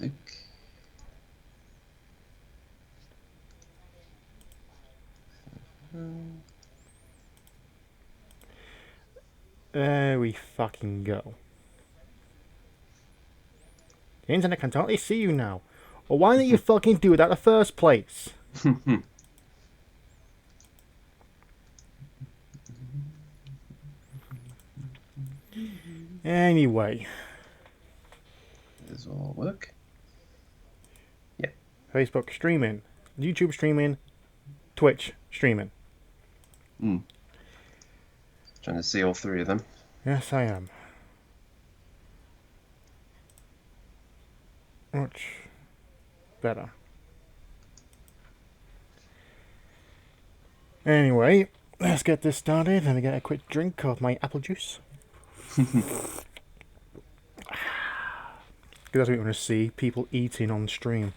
Look. There we fucking go. The internet can totally see you now. Well, why didn't you fucking do that in the first place? Anyway, This will all work. Yeah. Facebook streaming, YouTube streaming, Twitch streaming. Trying to see all three of them. Yes, I am. Much better. Anyway, let's get this started. Let me get a quick drink of my apple juice. Because that's what we want to see, people eating on stream.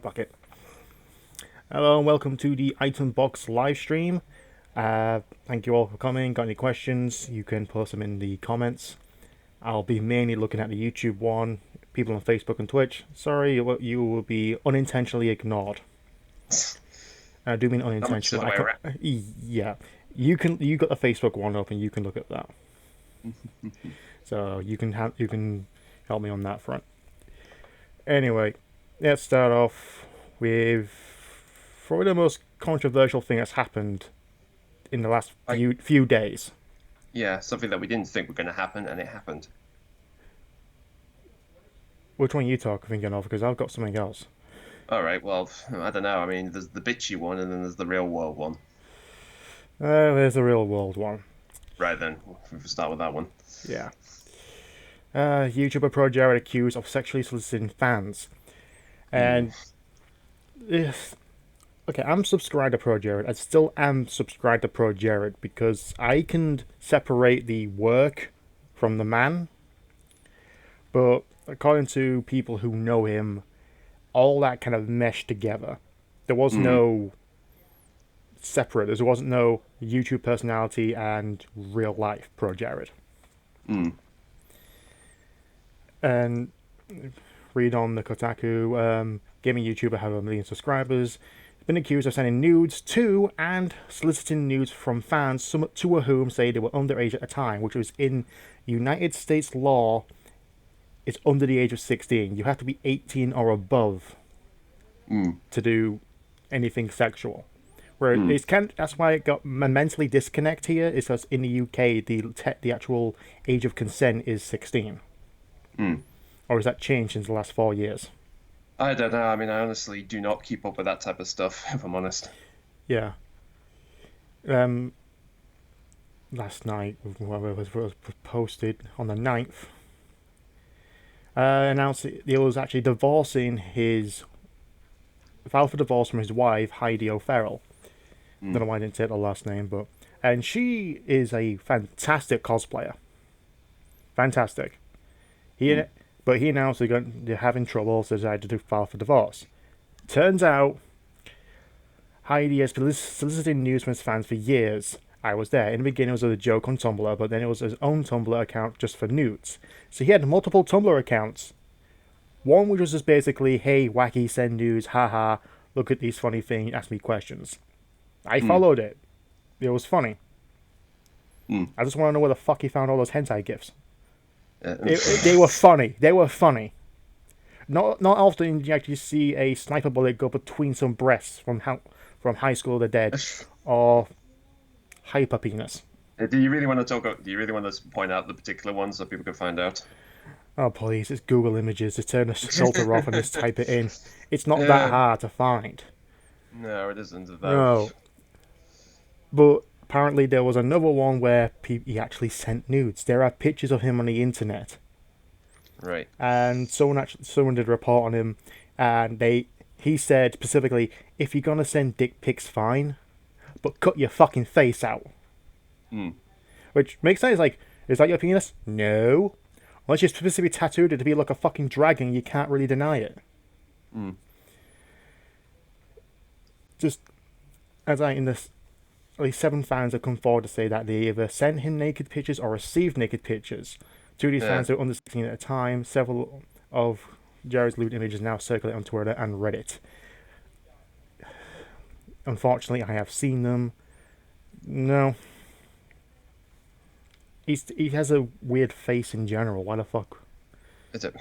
Fuck it. Hello and welcome to the Item Box live stream. Thank you all for coming. Got any questions? You can post them in the comments. I'll be mainly looking at the YouTube one. People on Facebook and Twitch, sorry, you will be unintentionally ignored. I do mean unintentionally. Yeah, you got the Facebook one open. You can look at that. So you can help me on that front. Anyway, let's start off with probably the most controversial thing that's happened in the last few days. Yeah, something that we didn't think were going to happen, and it happened. Which one are you thinking of? Because I've got something else. All right, well, I don't know. I mean, there's the bitchy one, and then there's the real world one. There's the real world one. Right then, we'll start with that one. Yeah. YouTuber projared accused of sexually soliciting fans. And okay, I'm subscribed to projared. I still am subscribed to projared because I can separate the work from the man. But according to people who know him, all that kind of meshed together. There was no separate. There wasn't no YouTube personality and real life projared. And read on the Kotaku, gaming YouTuber have 1 million subscribers. Been accused of sending nudes to and soliciting nudes from fans, some two of whom say they were underage at the time, which was in United States law. It's under the age of 16. You have to be 18 or above to do anything sexual. Where that's why it got mentally disconnect here. Is because in the UK the actual age of consent is 16. Or has that changed in the last 4 years? I don't know. I mean, I honestly do not keep up with that type of stuff, if I'm honest. Yeah. Last night, whatever was posted on the 9th, announced that he was actually filed for divorce from his wife, Heidi O'Farrell. Don't know why I didn't say the last name, and she is a fantastic cosplayer. Fantastic. But he announced they're having trouble, so decided to file for divorce. Turns out, Heidi has been soliciting news from his fans for years. I was there. In the beginning, it was a joke on Tumblr, but then it was his own Tumblr account just for nudes. So he had multiple Tumblr accounts. One which was just basically, hey, wacky, send news, haha, look at these funny things, ask me questions. I followed it. It was funny. I just want to know where the fuck he found all those hentai gifs. They were funny. They were funny. Not often do you actually see a sniper bullet go between some breasts from High School of the Dead or Hyper Penis. Do you really want to point out the particular ones so people can find out? Oh please, it's Google Images. Just turn the filter off and just type it in. It's not that hard to find. No, it isn't. No. But apparently there was another one where he actually sent nudes. There are pictures of him on the internet. Right. And someone did a report on him, and he said specifically, if you're gonna send dick pics, fine, but cut your fucking face out. Which makes sense. Like, is that your penis? No. Unless you specifically tattooed it to be like a fucking dragon, you can't really deny it. Just as in this. At least 7 fans have come forward to say that they either sent him naked pictures or received naked pictures. Two of these Yeah. fans are under 16 at a time. Several of Jared's lewd images now circulate on Twitter and Reddit. Unfortunately, I have seen them. No, he has a weird face in general. Why the fuck? Is it?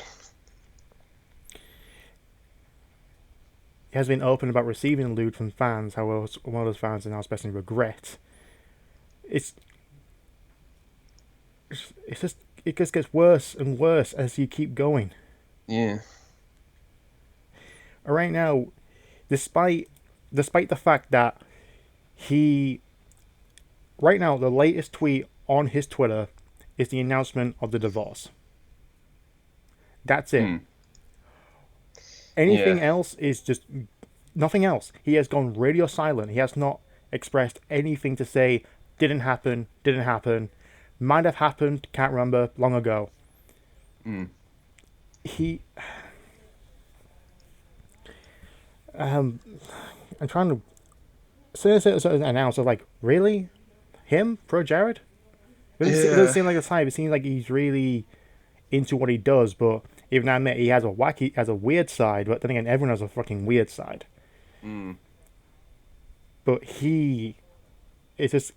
He has been open about receiving lewd from fans. However, one of those fans is now expressing regret. It's it's just it just gets worse and worse as you keep going. Yeah. Right now, despite the fact that he right now the latest tweet on his Twitter is the announcement of the divorce. That's it. Hmm. Anything Yeah. else is just nothing else. He has gone radio silent. He has not expressed anything to say. Didn't happen. Didn't happen. Might have happened. Can't remember. Long ago. Hmm. He. I'm trying to. As soon as it was announced, I was like, really? Him? Jared? It doesn't Yeah. seem like the type. It seems like he's really into what he does, but even I admit he has a wacky, has a weird side. But then again, everyone has a fucking weird side. Hmm. But he, it's just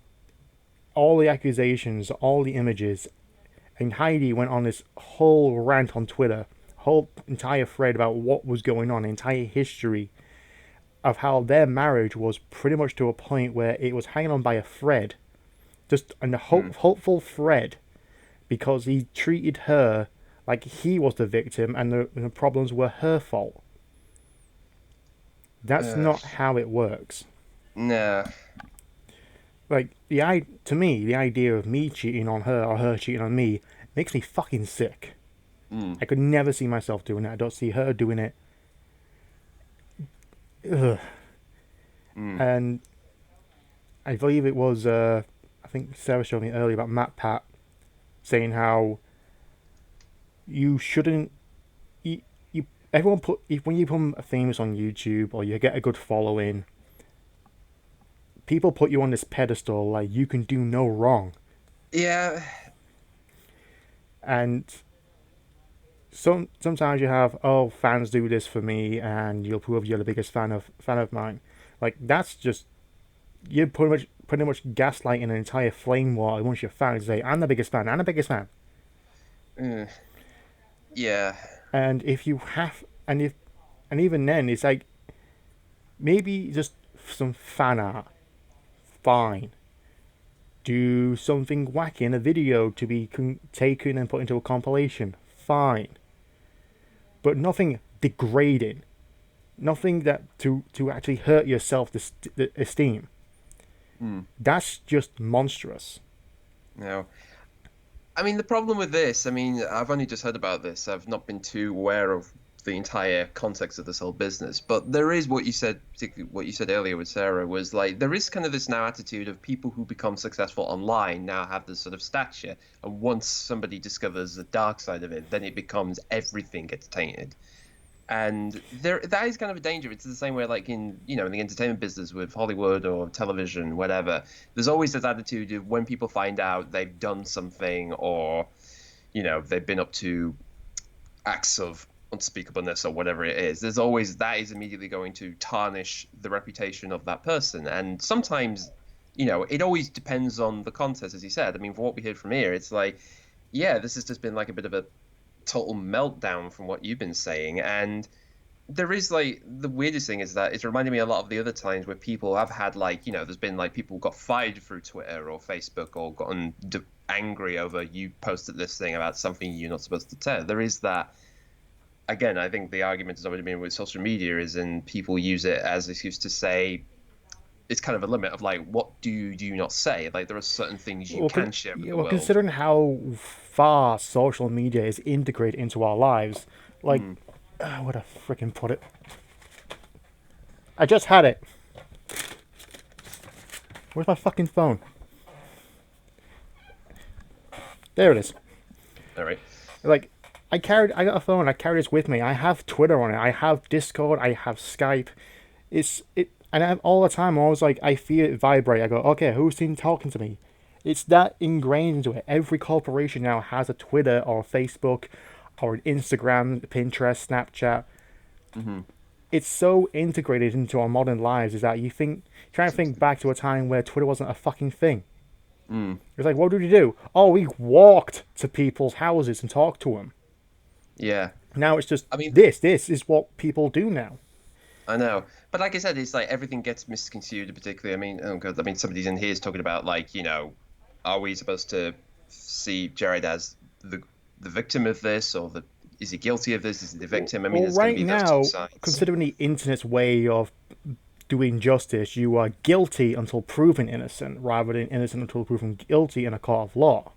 all the accusations, all the images, and Heidi went on this whole rant on Twitter, whole entire thread about what was going on, entire history of how their marriage was pretty much to a point where it was hanging on by a thread, just a Hmm. hopeful thread, because he treated her like he was the victim and the problems were her fault. That's Uh, not how it works. nah. Like to me, the idea of me cheating on her or her cheating on me makes me fucking sick. Hmm. I could never see myself doing it. I don't see her doing it. Ugh. Hmm. And I believe it was, I think Sarah showed me earlier about Matt Pat saying how you shouldn't, you everyone when you become famous on YouTube or you get a good following, people put you on this pedestal like you can do no wrong. Yeah. And sometimes you have fans do this for me and you'll prove you're the biggest fan of mine. Like that's just you're pretty much gaslighting an entire flame war amongst your fans. Say I'm the biggest fan. I'm the biggest fan. Uh, yeah. And if you have and even then it's like maybe just some fan art. Fine. Do something wacky in a video to be taken and put into a compilation. Fine. But nothing degrading. Nothing that to actually hurt your self esteem. Hmm. That's just monstrous. No. I mean, the problem with this, I mean, I've only just heard about this. I've not been too aware of the entire context of this whole business. But there is what you said, particularly what you said earlier with Sarah, was like there is kind of this now attitude of people who become successful online now have this sort of stature. And once somebody discovers the dark side of it, then it becomes everything gets tainted. And there, that is kind of a danger. It's the same way, like in the entertainment business with Hollywood or television, whatever. There's always this attitude of when people find out they've done something or, they've been up to acts of unspeakableness or whatever it is. There's always that is immediately going to tarnish the reputation of that person. And sometimes, it always depends on the context, as you said. I mean, for what we heard from here, it's like, yeah, this has just been like a bit of a total meltdown from what you've been saying. And there is like the weirdest thing is that it's reminding me a lot of the other times where people have had like, there's been like people got fired through Twitter or Facebook or gotten angry over you posted this thing about something you're not supposed to tell. There is that. Again, I think the argument has already been with social media is and people use it as an excuse to say it's kind of a limit of like what do you not say? Like there are certain things you Well, can share with yeah, the well, world. considering how far social media is integrated into our lives, like, Mm. where to freaking put it? I just had it. Where's my fucking phone? There it is. All right. Like, I got a phone. I carry this with me. I have Twitter on it. I have Discord. I have Skype. And all the time. I was like, I feel it vibrate. I go, okay, who's been talking to me? It's that ingrained into it. Every corporation now has a Twitter or a Facebook or an Instagram, Pinterest, Snapchat. Hmm. It's so integrated into our modern lives is that you think, try and think back to a time where Twitter wasn't a fucking thing. Mm. It's like, what did we do? Oh, we walked to people's houses and talked to them. Yeah. Now it's just I mean, this. This is what people do now. I know, but like I said, it's like everything gets misconstrued. Particularly, I mean, oh God, I mean, somebody's in here is talking about like, are we supposed to see Jared as the the victim of this, or the is he guilty of this? Is he the victim? I mean, Well, there's going to right be those two now, sides. considering the internet's way of doing justice, you are guilty until proven innocent, rather than innocent until proven guilty in a court of law.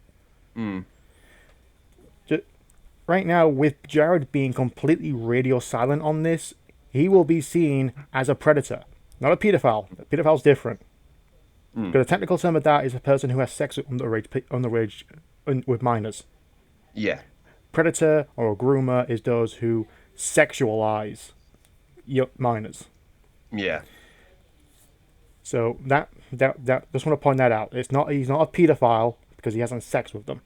Mm. Right now, with Jared being completely radio silent on this, he will be seen as a predator, not a pedophile. A pedophile's different. Mm. Because the technical term of that is a person who has sex with with minors. Yeah. Predator or a groomer is those who sexualize minors. Yeah. So that just want to point that out. He's not a pedophile because he hasn't sex with them,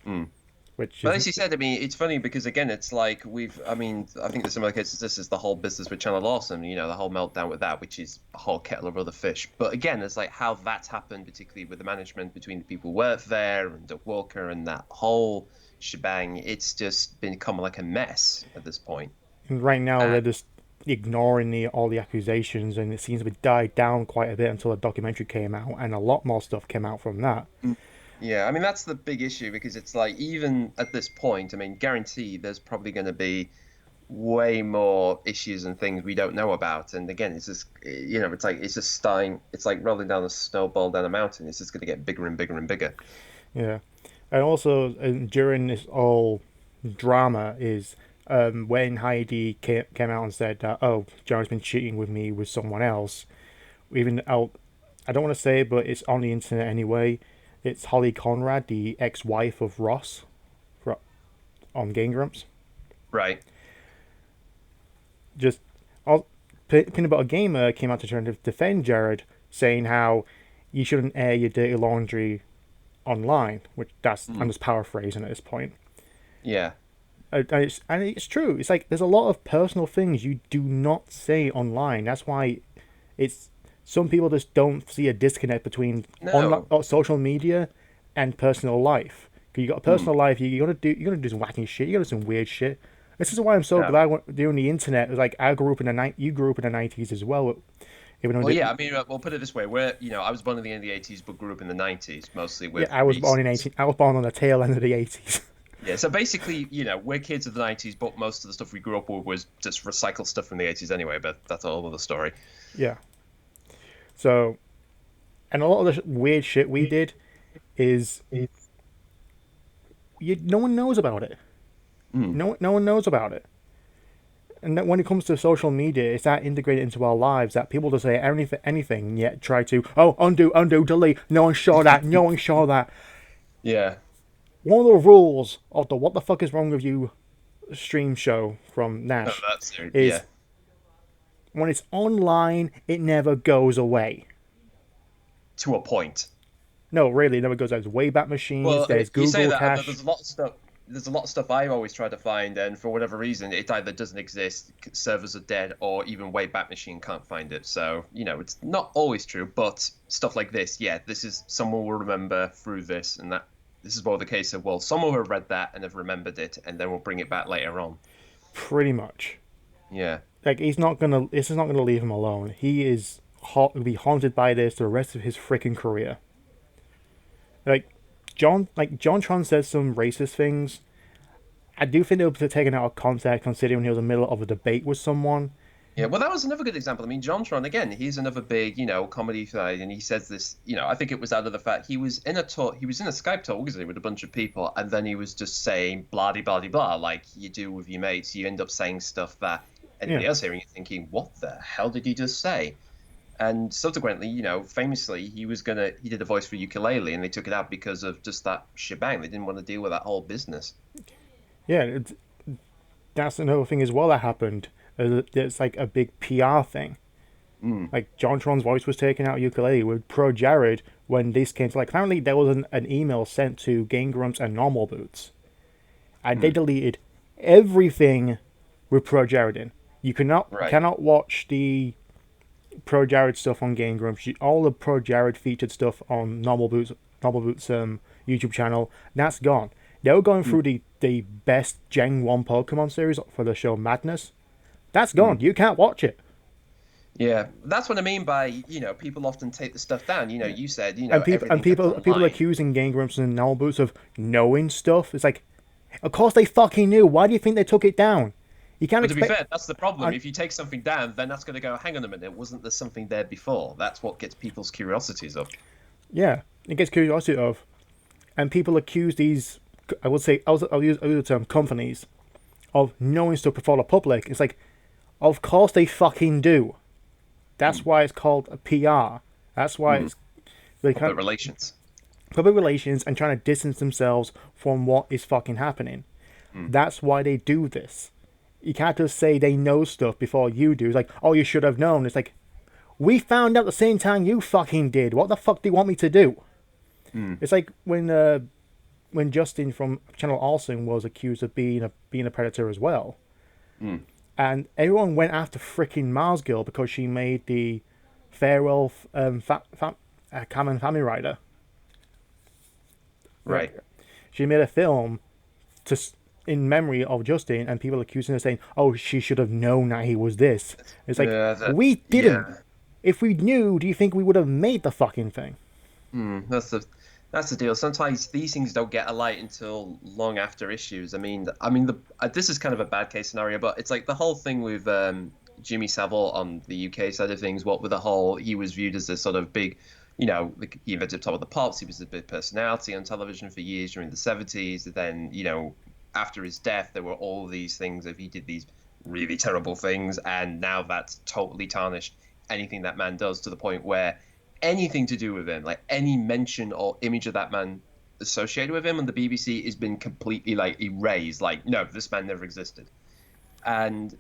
Mm. which But is as you said, I mean, it's funny because again, it's like I mean, I think there's some other cases. This is the whole business with Channel Awesome, the whole meltdown with that, which is a whole kettle of other fish. But again, it's like how that's happened, particularly with the management between the people who work there and Doug Walker and that whole shebang. It's just become like a mess at this point. right now Uh, they're just ignoring all the accusations, and it seems to be died down quite a bit until a documentary came out, and a lot more stuff came out from that. yeah, I mean, that's the big issue because it's like even at this point, I mean, guarantee there's probably going to be way more issues and things we don't know about. And again, it's just, it's just starting, it's like rolling down a snowball down a mountain. It's just going to get bigger and bigger and bigger. Yeah, and also during this whole drama is when Heidi came out and said that, oh, Jared's been cheating with me with someone else. Even out, I don't want to say it, but it's on the internet anyway. It's Holly Conrad, the ex-wife of Ross, on Game Grumps. Right. Just Peanut Butter Gamer came out to try to defend Jared, saying how you shouldn't air your dirty laundry online, which I'm Mm. just paraphrasing at this point. Yeah. And it's true. It's like there's a lot of personal things you do not say online. That's why it's some people just don't see a disconnect between online No. or social media and personal life. Because you got a Mm. personal life, you gotta do some wacky shit. You gotta do some weird shit. This is why I'm so No. glad doing the internet. It was like I grew up in you grew up in the '90s as well. Even though Well, yeah, I mean, we'll put it this way. I was born in the end of the 80s, but grew up in the 90s, mostly yeah, with I was born in Reese's. 18. I was born on the tail end of the '80s. Yeah, so basically, we're kids of the 90s, but most of the stuff we grew up with was just recycled stuff from the 80s anyway, but that's a whole other story. Yeah. So, and a lot of the weird shit we did is no one knows about it. Mm. No one knows about it. And that when it comes to social media, it's that integrated into our lives that people just say anything, yet try to undo, delete. No one saw that. No one saw that. Yeah. One of the rules of the "What the fuck is wrong with you" stream show from No, Nash that's is yeah. when it's online, it never goes away. To a point. No, really, it never goes away. There's Wayback Machines. Well, I mean, There's you say Google that, but Cache. there's a lot of stuff. There's a lot of stuff I always try to find, and for whatever reason, it either doesn't exist, servers are dead, or even Wayback Machine can't find it. So, it's not always true, but stuff like this, yeah, this is someone will remember through this, and that this is more the case of, well, someone will have read that and have remembered it, and then we'll bring it back later on. Pretty much. Yeah. Like he's not gonna. This is not gonna leave him alone. He is will be haunted by this the rest of his freaking career. John Tron says some racist things. I do think they were taken out of context, considering he was in the middle of a debate with someone. Yeah, well, that was another good example. I mean, JonTron, again, he's another big, comedy side, and he says this, I think it was out of the fact he was in a talk, he was in a Skype talk, wasn't he, with a bunch of people, and then he was just saying blah de blah de blah, like you do with your mates. You end up saying stuff that anybody Yeah, else hearing it thinking, what the hell did he just say? And subsequently, famously, he did a voice for ukulele, and they took it out because of just that shebang. They didn't want to deal with that whole business. yeah. That's another thing as well that happened. It's like a big PR thing. Like JonTron's voice was taken out of ukulele with projared when this came to like. Apparently, there was an email sent to Game Grumps and Normal Boots, and they deleted everything with projared in. You Right. cannot watch the projared stuff on Game Grumps. All the projared featured stuff on Normal Boots YouTube channel. That's gone. They were going through the best Gen 1 Pokemon series for the show Madness. That's gone. You can't watch it. Yeah, that's what I mean by, people often take the stuff down. Yeah. You said, And everything that's people online. accusing Game Grumps and Normal Boots of knowing stuff. It's like, of course they fucking knew. Why do you think they took it down? You can't But to be expect. fair, that's the problem. And, If you take something down, then that's going to go, hang on a minute, wasn't there something there before? That's what gets people's curiosities up. yeah, it gets curiosity of, and people accuse these. I would say I'll use the term companies of knowing stuff before the public. It's like, of course they fucking do. That's why it's called a PR. That's why it's they Public can't relations. public relations and trying to distance themselves from what is fucking happening. That's why they do this. You can't just say they know stuff before you do. It's like, oh, you should have known. It's like, we found out the same time you fucking did. What the fuck do you want me to do? It's like when Justin from Channel Olsen was accused of being a predator as well, and everyone went after freaking Mars Girl because she made the farewell Kamen Family Rider. Right. She made a film to in memory of Justin, and people accusing her saying, "Oh, she should have known that he was this." It's like, Yeah, we didn't. yeah. If we knew, do you think we would have made the fucking thing? That's the deal. Sometimes these things don't get a light until long after issues. This is kind of a bad case scenario, but it's like the whole thing with Jimmy Savile on the UK side of things. What with the whole, he was viewed as a sort of big, he invented Top of the Pops. He was a big personality on television for years during the 70s. Then, after his death, there were all these things of he did these really terrible things, and now that's totally tarnished anything that man does to the point where anything to do with him, like any mention or image of that man associated with him on the BBC has been completely like erased. Like, no, this man never existed. And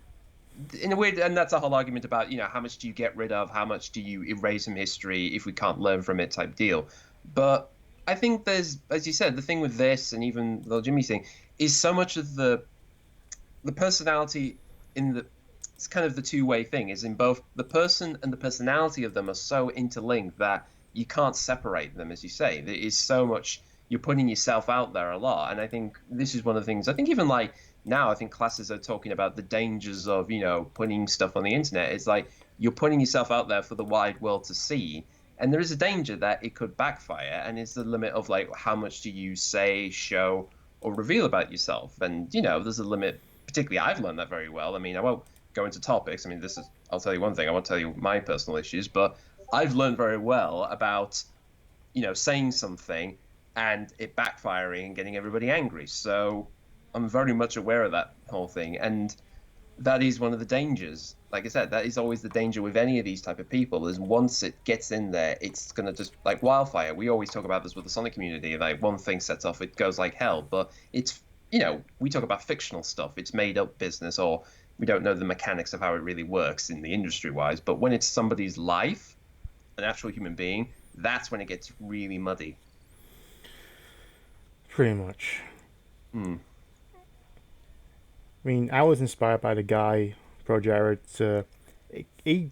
in a way, and that's a whole argument about, how much do you get rid of, how much do you erase from history if we can't learn from it type deal. But I think there's, as you said, the thing with this and even the Jimmy thing is so much of the personality in the, it's kind of the two-way thing, is in both the person and the personality of them are so interlinked that you can't separate them, as you say. There is so much, you're putting yourself out there a lot. And I think this is one of the things, I think even like now, I think classes are talking about the dangers of, putting stuff on the internet. It's like you're putting yourself out there for the wide world to see. And there is a danger that it could backfire. And it's the limit of like, how much do you say, show, or reveal about yourself? And, there's a limit. Particularly, I've learned that very well. I won't go into topics. I'll tell you one thing. I won't tell you my personal issues, but I've learned very well about, saying something and it backfiring and getting everybody angry. So I'm very much aware of that whole thing. And that is one of the dangers. Like I said, that is always the danger with any of these type of people, is once it gets in there, it's going to just, like wildfire. We always talk about this with the Sonic community. Like one thing sets off, it goes like hell. But it's, we talk about fictional stuff. It's made up business, or we don't know the mechanics of how it really works in the industry wise. But when it's somebody's life, an actual human being, that's when it gets really muddy. Pretty much. I was inspired by the guy, ProJared. I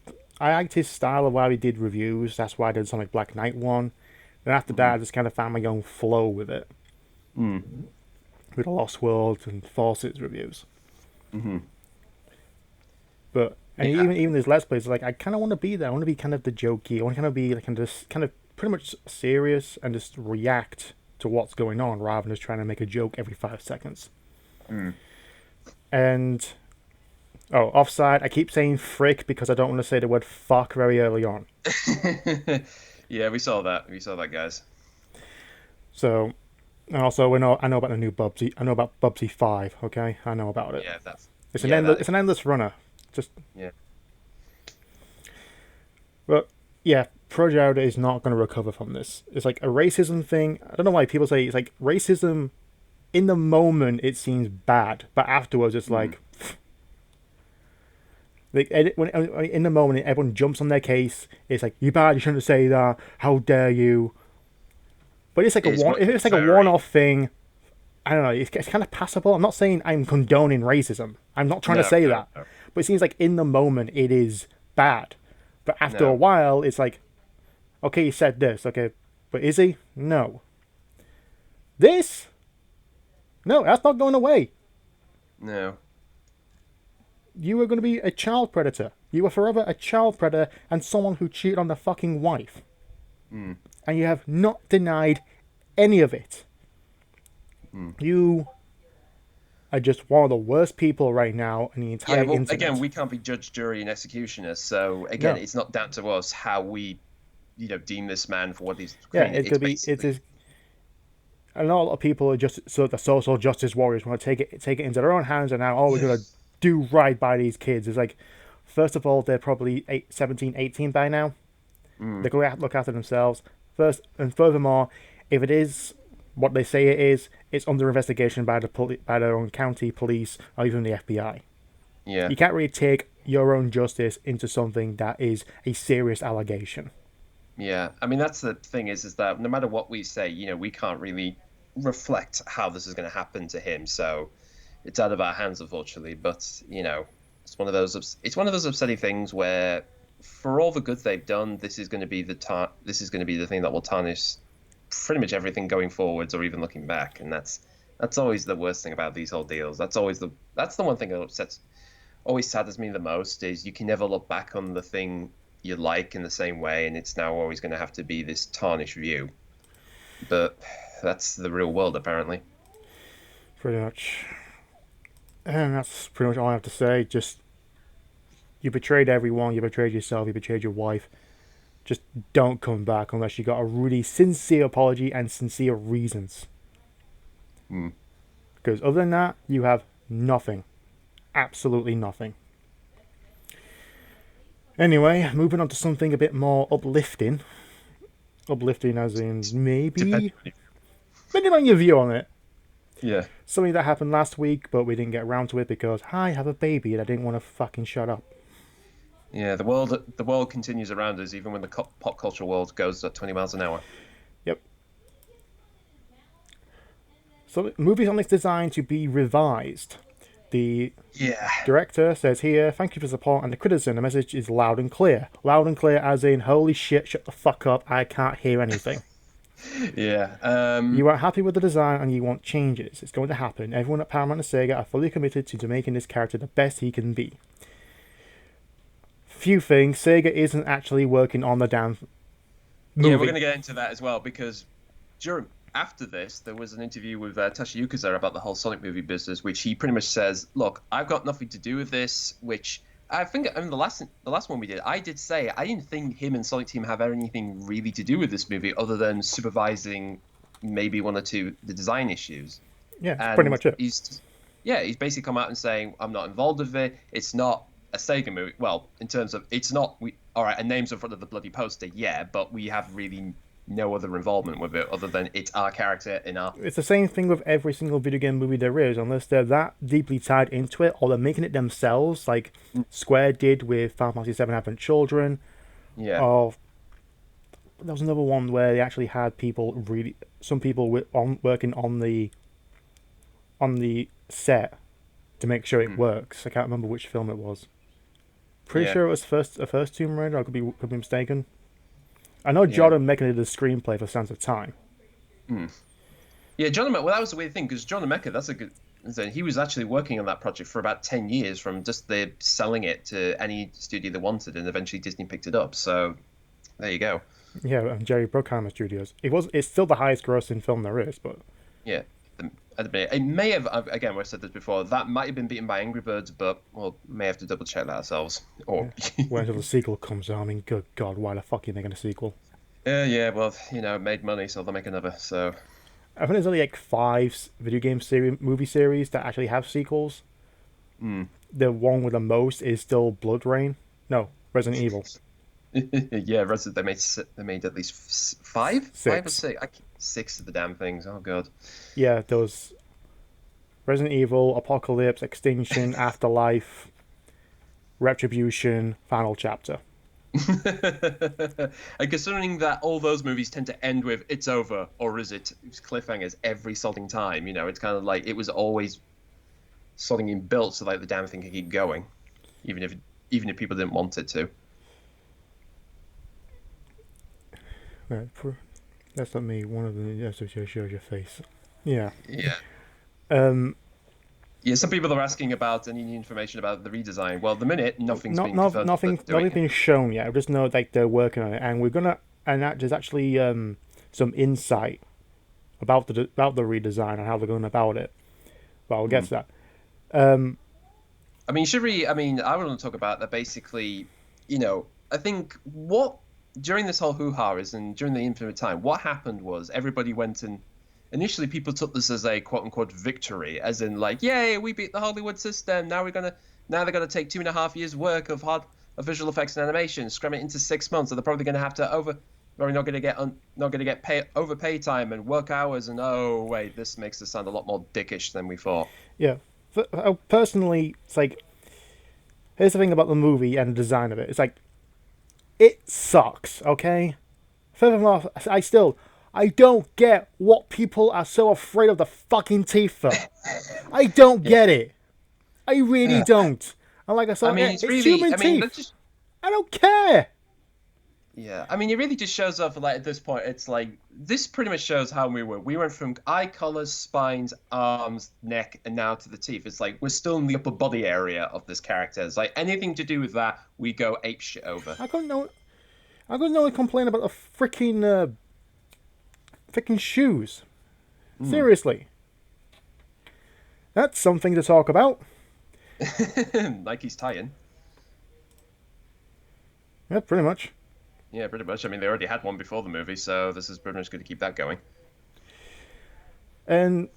liked his style of how he did reviews. That's why I did Sonic Black Knight one. And after that, I just kind of found my own flow with it. With the Lost World and Fawcett's reviews. But and Yeah. even his Let's Plays, like I kind of want to be there. I want to be kind of the jokey. I want to kind of be like kind of pretty much serious and just react to what's going on rather than just trying to make a joke every 5 seconds. And offside. I keep saying frick because I don't want to say the word fuck very early on. Yeah, we saw that. We saw that, guys. So, and also I know about the new Bubsy. I know about Bubsy 5. Okay, I know about it. Yeah, that's It's yeah, it's an endless runner. Just yeah. But yeah, ProJared is not going to recover from this. It's like a racism thing. I don't know why people say it's like racism. In the moment, it seems bad, but afterwards, it's like Like in the moment, everyone jumps on their case. It's like you bad, you shouldn't say that. How dare you? But it's like a It's one. much If it's like a very one-off thing, I don't know. It's kind of passable. I'm not saying I'm condoning racism. I'm not trying to no, say no, that. no, But it seems like in the moment it is bad. But after a no, while, it's like, okay, he said this. Okay, but is he? No. This? No, that's not going away. no. You are going to be a child predator. You are forever a child predator and someone who cheated on their fucking wife. Mm, And you have not denied any of it. mm. You are just one of the worst people right now in the Yeah, entire well, again, internet. we can't be judge, jury, and executioner. So again, No. it's not down to us how we, deem this man for what he's Yeah, creating. it's It's gonna be it basically, is and a lot of people are just so the social justice warriors want to take it into their own hands and now we're gonna do right by these kids. It's like first of all they're probably 17, 18 by now. mm, They're gonna have to look after themselves. First and furthermore, if it is what they say it is, it's under investigation by by their own county police or even the FBI. yeah, You can't really take your own justice into something that is a serious allegation. yeah. I mean, that's the thing is that no matter what we say, we can't really reflect how this is going to happen to him. So it's out of our hands, unfortunately. But it's one of those upsetting things where, for all the good they've done, this is going to be the thing that will tarnish pretty much everything going forwards or even looking back, and that's always the worst thing about these whole deals. That's the one thing that always saddens me the most is you can never look back on the thing you like in the same way, and it's now always going to have to be this tarnished view. But that's the real world, apparently. Pretty much. And that's pretty much all I have to say. Just you betrayed everyone, you betrayed yourself, you betrayed your wife. Just don't come back unless you got a really sincere apology and sincere reasons. Mm. Because other than that, you have nothing. Absolutely nothing. Anyway, moving on to something a bit more uplifting. Uplifting as in maybe Depending. depending on your view on it. Yeah. Something that happened last week, but we didn't get around to it because I have a baby and I didn't want to fucking shut up. Yeah, the world continues around us, even when the pop culture world goes at 20 miles an hour. Yep. So the movie's on its designed to be revised. The Yeah. director says here, thank you for support and the criticism. The message is loud and clear. Loud and clear as in, holy shit, shut the fuck up, I can't hear anything. Yeah. You are happy with the design and you want changes. It's going to happen. Everyone at Paramount and Sega are fully committed to making this character the best he can be. Few things, Sega isn't actually working on the damn movie. Yeah, we're going to get into that as well because after this, there was an interview with Tashi Yukaza about the whole Sonic movie business, which he pretty much says, "Look, I've got nothing to do with this." Which I think, I mean, the last one we did, I did say I didn't think him and Sonic Team have anything really to do with this movie other than supervising maybe one or two the design issues. Yeah, that's pretty And much it. he's basically come out and saying, "I'm not involved with it. It's not a Sega movie." Well, in terms of it's not all right, and names in front of the bloody poster, yeah, but we have really no other involvement with it other than it's our character in our. It's the same thing with every single video game movie there is, unless they're that deeply tied into it or they're making it themselves, like Square did with Final Fantasy VII Advent Children. Yeah. Or there was another one where they actually had some people working on the set to make sure it works. I can't remember which film it was. Pretty Yeah. sure it was a first Tomb Raider. I could be mistaken. I know Yeah. Jordan Mechner did the screenplay for Sands of Time. Yeah, John. Well, that was the weird thing because John Mecca, that's a good. He was actually working on that project for about 10 years, from just the selling it to any studio they wanted, and eventually Disney picked it up. So there you go. Yeah, and Jerry Bruckheimer Studios. It's still the highest grossing film there is, but Yeah. It may have, again, we said this before, that might have been beaten by Angry Birds, but we'll may have to double check that ourselves. Or wait until the sequel comes out. I mean, good God, why the fuck are you making a sequel? yeah, well, it made money, so they'll make another. So I think there's only like 5 video game movie series that actually have sequels. The one with the most is still Blood Rain. No, Resident Evil. yeah, they made at least 5, 5 or 6. 6, 6 of the damn things. Oh god. Yeah, those Resident Evil, Apocalypse, Extinction, Afterlife. Retribution, final chapter. And considering that all those movies tend to end with "it's over" or is it cliffhangers every sodding time, it's kind of like it was always sodding in built so like the damn thing could keep going, even if people didn't want it to. Right, that's not me. One of them. Yes, shows your face. Yeah. Yeah. Um. Yeah, some people are asking about any new information about the redesign. Well, the minute nothing's been confirmed. Nothing's been shown yet. I just know like they're working on it, and there's actually some insight about the redesign and how they're going about it. But I'll get to that. I mean, I want to talk about that basically, I think what during this whole hoo-ha and during the infinite time, what happened was everybody went and initially people took this as a quote unquote victory, as in like, yay, we beat the Hollywood system. Now they're gonna take 2.5 years work of visual effects and animation, scram it into 6 months. So they're probably gonna have to not gonna get overpay time and work hours. And oh wait, this makes us sound a lot more dickish than we thought. Yeah, personally, it's like here's the thing about the movie and the design of it. It's like it sucks. Okay. Furthermore, I don't get what people are so afraid of the fucking teeth for. I don't get it. I really don't. And like I said, it's human teeth. I don't care. Yeah, I mean, it really just shows off. Like at this point, it's like this pretty much shows how we were. We went from eye colors, spines, arms, neck, and now to the teeth. It's like we're still in the upper body area of this character. It's like anything to do with that, we go ape shit over. I got no complaint about the freaking shoes. Seriously, that's something to talk about. Like he's tying. Yeah, pretty much. Yeah, pretty much. I mean, they already had one before the movie, so this is pretty much going to keep that going. And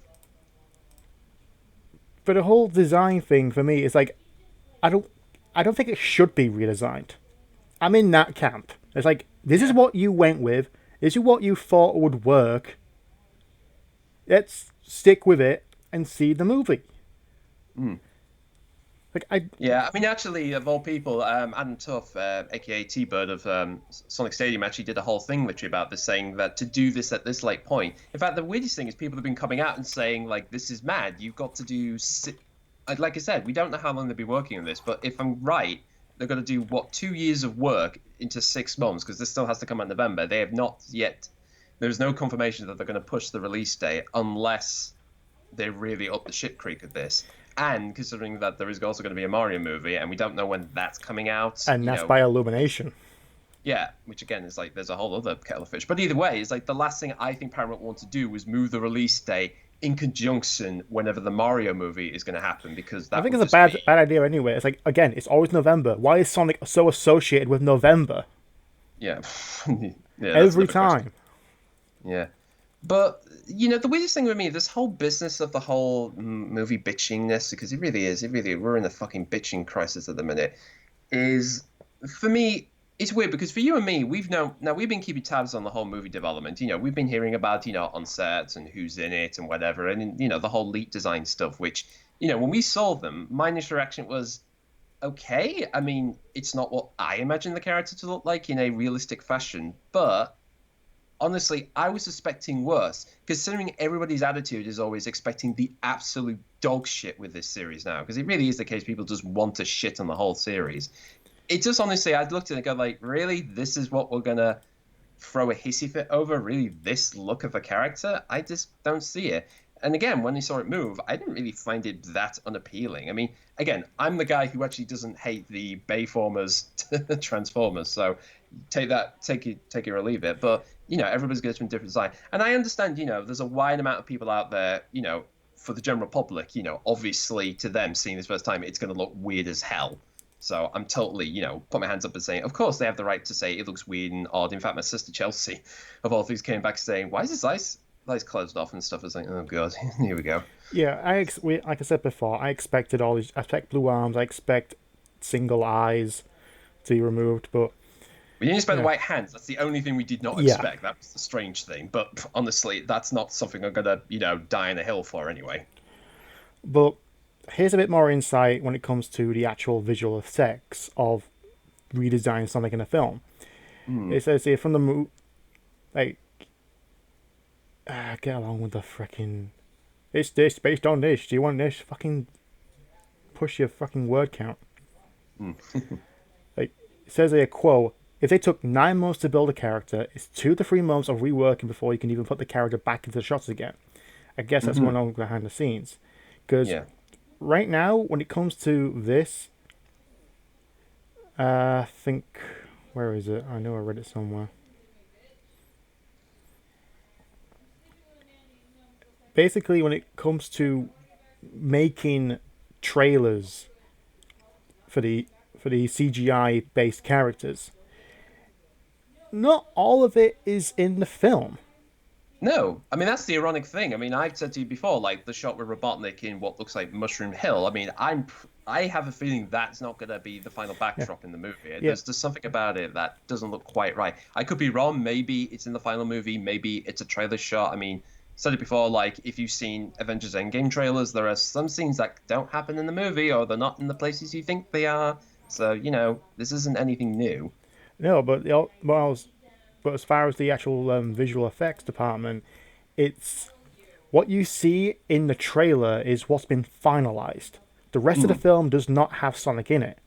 for the whole design thing, for me, it's like I don't think it should be redesigned. I'm in that camp. It's like this is what you went with. This is what you thought would work. Let's stick with it and see the movie. Yeah, I mean, actually, of all people, Adam Tuff, aka T-Bird of Sonic Stadium, actually did a whole thing literally about this, saying that to do this at this late point. In fact, the weirdest thing is people have been coming out and saying like, "This is mad. You've got to do." Like I said, we don't know how long they'll be working on this, but if I'm right, they're going to do 2 years of work into 6 months because this still has to come out in November. They have not yet. There's no confirmation that they're going to push the release date unless they really up the shit creek of this. And considering that there is also going to be a Mario movie, and we don't know when that's coming out. And that's by Illumination. Yeah, which again is like there's a whole other kettle of fish. But either way, it's like the last thing I think Paramount want to do was move the release date in conjunction whenever the Mario movie is going to happen, because that I think it's a bad idea anyway. It's like, again, it's always November. Why is Sonic so associated with November? Yeah. Every time. Yeah. But, the weirdest thing with me, this whole business of the whole movie bitchingness, because it really is, we're in a fucking bitching crisis at the minute, is, for me, it's weird because for you and me, we've been keeping tabs on the whole movie development. We've been hearing about, on sets and who's in it and whatever. And, the whole leak design stuff, which, when we saw them, my initial reaction was, okay. I mean, it's not what I imagine the character to look like in a realistic fashion, but honestly, I was suspecting worse, considering everybody's attitude is always expecting the absolute dog shit with this series now, because it really is the case people just want to shit on the whole series. It just, honestly, I'd looked at it and go like, really? This is what we're going to throw a hissy fit over? Really, this look of a character? I just don't see it. And again, when I saw it move, I didn't really find it that unappealing. I mean, again, I'm the guy who actually doesn't hate the Bayformers Transformers, so take it or leave it. But, everybody's going to a different design. And I understand, there's a wide amount of people out there, for the general public, obviously to them seeing this first time, it's going to look weird as hell. So I'm totally, put my hands up and saying, of course they have the right to say it looks weird and odd. In fact, my sister Chelsea, of all things, came back saying, why is his eyes closed off and stuff? I was like, oh god, here we go. Yeah, like I said before, I expected all these. I expect blue arms. I expect single eyes to be removed, but we didn't expect the white hands. That's the only thing we did not expect. That was the strange thing. But honestly, that's not something I'm gonna, die on a hill for anyway. But here's a bit more insight when it comes to the actual visual effects of redesigned Sonic in a film. Mm. It says here from the like, get along with the freaking. It's this based on this. Do you want this? Fucking push your fucking word count. Mm. Like, it says here, quote, if they took 9 months to build a character, it's 2 to 3 months of reworking before you can even put the character back into the shots again. I guess that's going on behind the scenes. Because Yeah. right now, when it comes to this, I think, where is it? I know I read it somewhere. Basically, when it comes to making trailers for the CGI based characters, not all of it is in the film. No, I mean that's the ironic thing. I mean, I've said to you before, like the shot with Robotnik in what looks like Mushroom Hill. I mean, I have a feeling that's not going to be the final Yeah, backdrop in the movie. yeah, There's something about it that doesn't look quite right. I could be wrong. Maybe it's in the final movie. Maybe it's a trailer shot. I mean, said it before. Like if you've seen Avengers Endgame trailers, there are some scenes that don't happen in the movie, or they're not in the places you think they are. So this isn't anything new. no, but but as far as the actual visual effects department, it's what you see in the trailer is what's been finalized. The rest of the Mm. film does not have Sonic in it.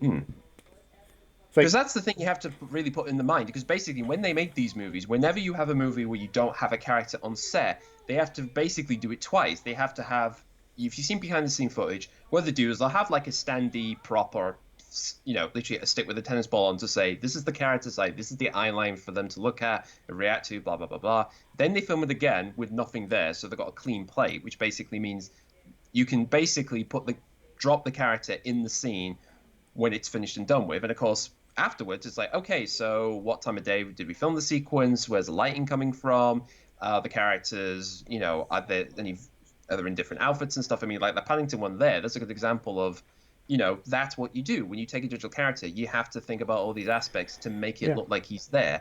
Mm. It's Because like, that's the thing you have to really put in the mind. Because basically, when they make these movies, whenever you have a movie where you don't have a character on set, they have to basically do it twice. They have to have, if you've seen behind the scene footage, what they do is they'll have like a standee prop or, literally a stick with a tennis ball on to say, this is the character side, this is the eye line for them to look at, react to, blah, blah, blah, blah. Then they film it again with nothing there. So they've got a clean plate, which basically means you can basically drop the character in the scene when it's finished and done with. And of course, afterwards, it's like, okay, so what time of day did we film the sequence? Where's the lighting coming from? The characters, are they in different outfits and stuff? I mean, like the Paddington one there, that's a good example of, that's what you do when you take a digital character. You have to think about all these aspects to make it yeah, look like he's there.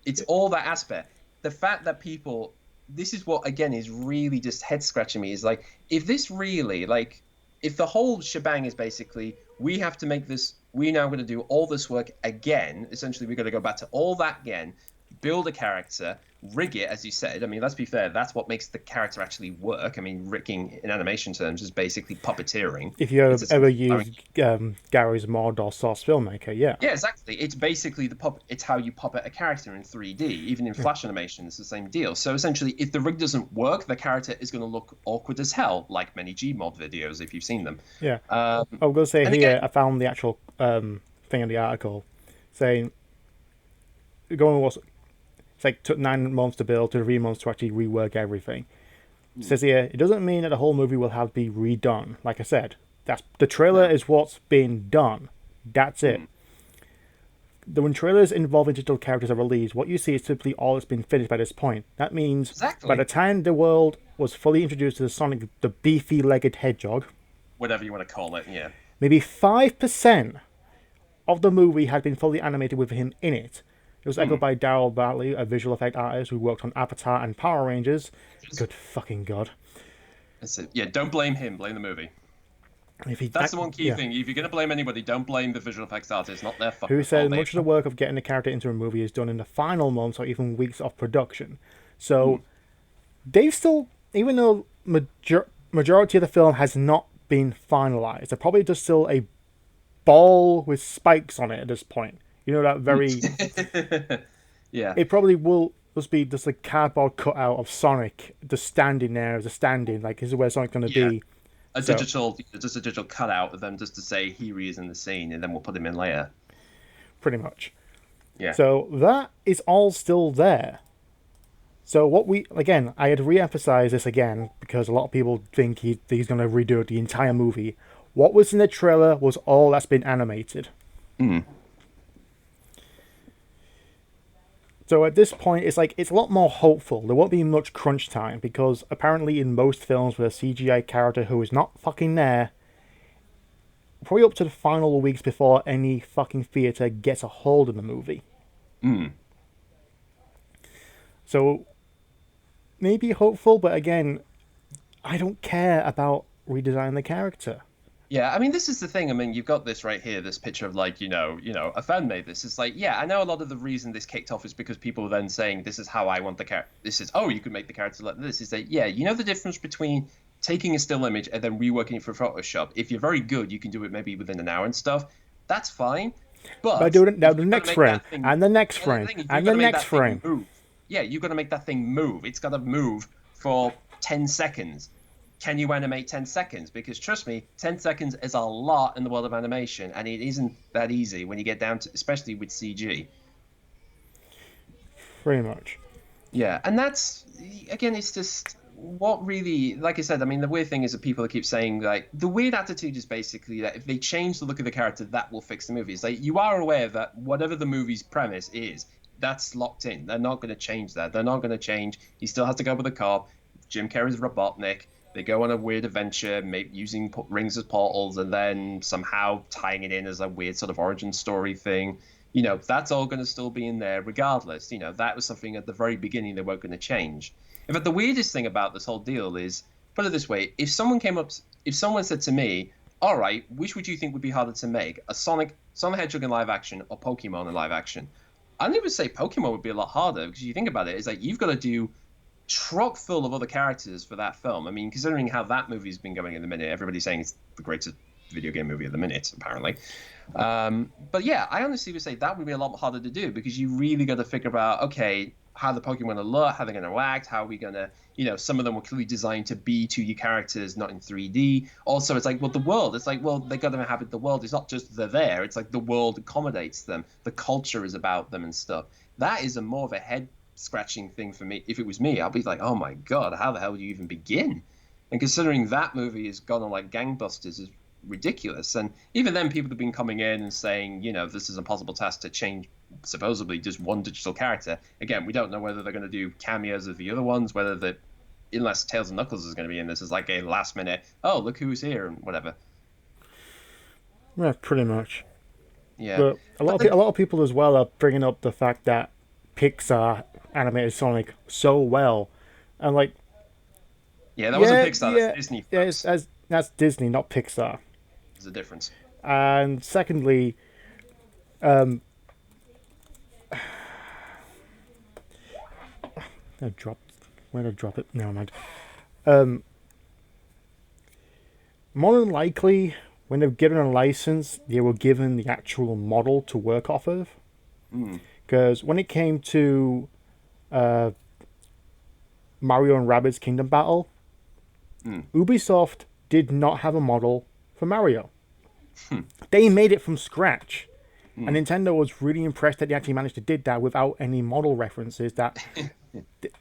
It's all that aspect. The fact that people, this is what again is really just head scratching me, is like, if this really like if the whole shebang is basically we have to make this, we're now going to do all this work again. Essentially, we're going to go back to all that again, build a character, rig it, as you said. I mean, let's be fair, that's what makes the character actually work. I mean, rigging in animation terms is basically puppeteering. if you It's ever essentially use Gary's mod or Source Filmmaker, yeah. yeah, exactly. It's basically it's how you puppet a character in 3D. Even in Yeah. Flash animation, it's the same deal. So essentially, if the rig doesn't work, the character is going to look awkward as hell, like many Gmod videos if you've seen them. Yeah. Um, I was going to say and here, again, I found the actual thing in the article saying going was it's like took 9 months to build, to 3 months to actually rework everything. It says here, it doesn't mean that the whole movie will have to be redone. Like I said, that's the trailer no. is what's been done. That's it. When trailers involving digital characters are released, what you see is typically all that's been finished by this point. That means by the Exactly. time the world was fully introduced to the Sonic, the beefy-legged hedgehog, Whatever you want to call it, yeah. maybe 5% of the movie had been fully animated with him in it. It was echoed by Daryl Bartley, a visual effect artist who worked on Avatar and Power Rangers. Good fucking god! That's it. Yeah, don't blame him, blame the movie. If he, That's the one key yeah, thing. If you're going to blame anybody, don't blame the visual effects artist. Not their who fucking fault. said much of the work of getting a character into a movie is done in the final months or even weeks of production. So they've still, even though majority of the film has not been finalized, they're probably just still a ball with spikes on it at this point. You know, that very. Yeah. It probably will just be just a cardboard cutout of Sonic just standing there as a stand-in, like this is where Sonic's going to Yeah. be. So Just a digital cutout of them just to say here he is in the scene, and then we'll put him in later. pretty much. Yeah. So that is all still there. So what we again, I had to re-emphasize this again because a lot of people think he's going to redo the entire movie. What was in the trailer was all that's been animated. Mm. So at this point, it's like it's a lot more hopeful. There won't be much crunch time because apparently in most films with a CGI character who is not fucking there, probably up to the final weeks before any fucking theater gets a hold of the movie. Mm. So maybe hopeful, but again, I don't care about redesign the character. Yeah, I mean, this is the thing. I mean, you've got this right here, this picture of like, a fan made this. It's like, yeah, I know a lot of the reason this kicked off is because people were then saying, this is how I want the character. This is, oh, you could make the character like this. Is that, yeah, you know the difference between taking a still image and then reworking it for Photoshop. If you're very good, you can do it maybe within an hour and stuff. That's fine. But I But do it now if the you've got to next make frame, that thing, and the next and the frame, thing is, you've and got the to make next that thing frame. move. Yeah, you've got to make that thing move. It's got to move for 10 seconds. Can you animate 10 seconds? Because trust me, 10 seconds is a lot in the world of animation, and it isn't that easy when you get down to, especially with CG. Pretty much. Yeah, and that's, again, it's just what really, like I said, I mean, the weird thing is that people keep saying, like, the weird attitude is basically that if they change the look of the character, that will fix the movie. It's like, you are aware that whatever the movie's premise is, that's locked in. They're not going to change that. They're not going to change. He still has to go with the cop. Jim Carrey's Robotnik. They go on a weird adventure, maybe using rings as portals, and then somehow tying it in as a weird sort of origin story thing. That's all going to still be in there regardless. That was something at the very beginning they weren't going to change. In fact, the weirdest thing about this whole deal is, put it this way, if someone said to me, all right, which would you think would be harder to make, a Sonic the Hedgehog in live action or Pokemon in live action? I'd even say Pokemon would be a lot harder, because you think about it, it's like you've got to do chock full of other characters for that film. I mean, considering how that movie's been going in the minute, everybody's saying it's the greatest video game movie of the minute, apparently. But yeah, I honestly would say that would be a lot harder to do, because you really got to figure out, okay, how the Pokemon will look, how they're going to act, how are we going to, some of them were clearly designed to be 2D characters, not in 3D. Also, it's like, well, the world, it's like, well, they got to inhabit the world. It's not just they're there. It's like the world accommodates them. The culture is about them and stuff. That is more of a head scratching thing for me. If it was me, I'd be like, oh my god, how the hell do you even begin? And considering that movie has gone on like gangbusters is ridiculous. And even then, people have been coming in and saying, this is an impossible task to change supposedly just one digital character. Again, we don't know whether they're going to do cameos of the other ones, unless Tails and Knuckles is going to be in this as like a last minute, oh, look who's here and whatever. Yeah, pretty much. Yeah, but a lot of people as well are bringing up the fact that Pixar animated Sonic so well, and like, yeah, that wasn't Pixar, that's Disney. Yeah, that's Disney, not Pixar. There's a difference. And secondly, where did I drop it? Never mind. More than likely, when they're given a license, they were given the actual model to work off of. Because when it came to Mario and Rabbids Kingdom Battle, Ubisoft did not have a model for Mario. They made it from scratch. And Nintendo was really impressed that they actually managed to did that without any model references that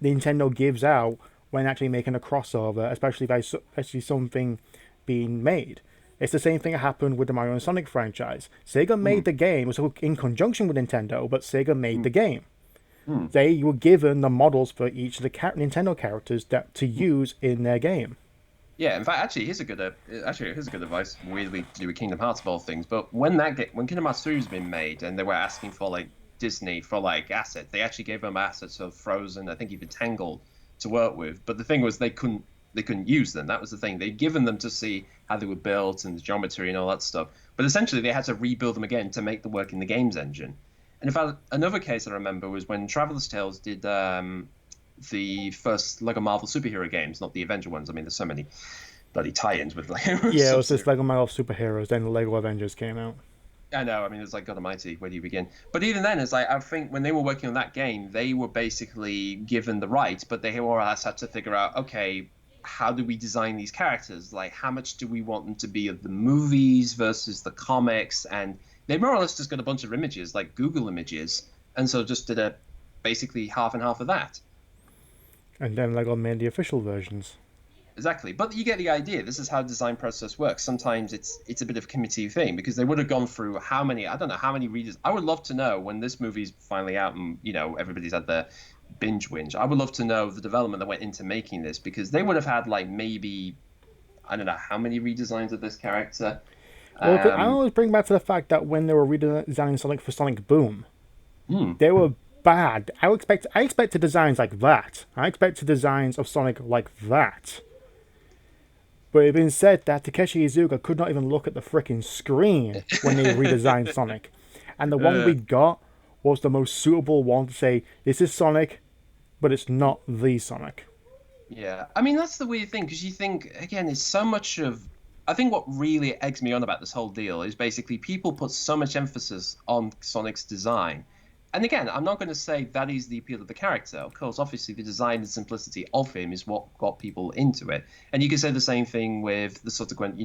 Nintendo gives out when actually making a crossover, especially something being made. It's the same thing that happened with the Mario and Sonic franchise. Sega made the game, it was in conjunction with Nintendo, but Sega made the game. They were given the models for each of the Nintendo characters to use in their game. Yeah, in fact, here's a good advice, weirdly to do with Kingdom Hearts of all things. But when Kingdom Hearts 2 has been made and they were asking for like Disney for like assets, they actually gave them assets of Frozen, I think even Tangled, to work with. But the thing was they couldn't use them. That was the thing. They'd given them to see how they were built and the geometry and all that stuff. But essentially they had to rebuild them again to make them work in the games engine. And in fact, another case I remember was when Traveler's Tales did the first Lego Marvel superhero games, not the Avenger ones. I mean, there's so many bloody tie-ins with Lego. Yeah, it was just Lego Marvel superheroes. Then the Lego Avengers came out. I know. I mean, it's like God Almighty. Where do you begin? But even then, it's like I think when they were working on that game, they were basically given the rights, but they more or less had to figure out, okay, how do we design these characters? Like, how much do we want them to be of the movies versus the comics? And they more or less just got a bunch of images, like Google images, and so just did basically half and half of that. And then Lego made the official versions. Exactly, but you get the idea. This is how the design process works. Sometimes it's a bit of a committee thing, because they would have gone through I don't know how many readers. I would love to know when this movie's finally out and everybody's had their binge whinge. I would love to know the development that went into making this, because they would have had like maybe I don't know how many redesigns of this character. Well, I always bring back to the fact that when they were redesigning Sonic for Sonic Boom, they were bad. I expected designs like that. I expected designs of Sonic like that. But it been said that Takeshi Iizuka could not even look at the freaking screen when they redesigned Sonic. And the one we got was the most suitable one to say, this is Sonic, but it's not the Sonic. Yeah, I mean that's the weird thing because you think again, it's so much of. I think what really eggs me on about this whole deal is basically people put so much emphasis on Sonic's design, and again, I'm not going to say that is the appeal of the character. Of course, obviously the design and simplicity of him is what got people into it, and you can say the same thing with the subsequent,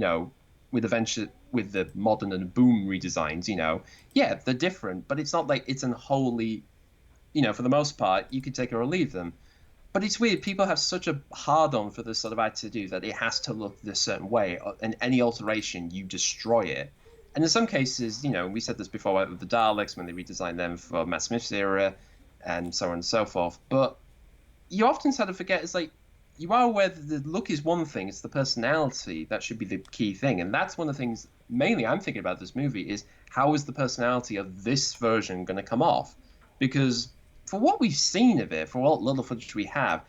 with the modern and boom redesigns. Yeah, they're different, but it's not like it's an wholly, for the most part, you could take or leave them. But it's weird. People have such a hard-on for this sort of attitude that it has to look this certain way, and any alteration, you destroy it. And in some cases, we said this before with the Daleks when they redesigned them for Matt Smith's era, and so on and so forth. But you often sort of forget it's like you are aware that the look is one thing; it's the personality that should be the key thing, and that's one of the things mainly I'm thinking about this movie is how is the personality of this version going to come off? Because for what we've seen of it, for what little footage we have,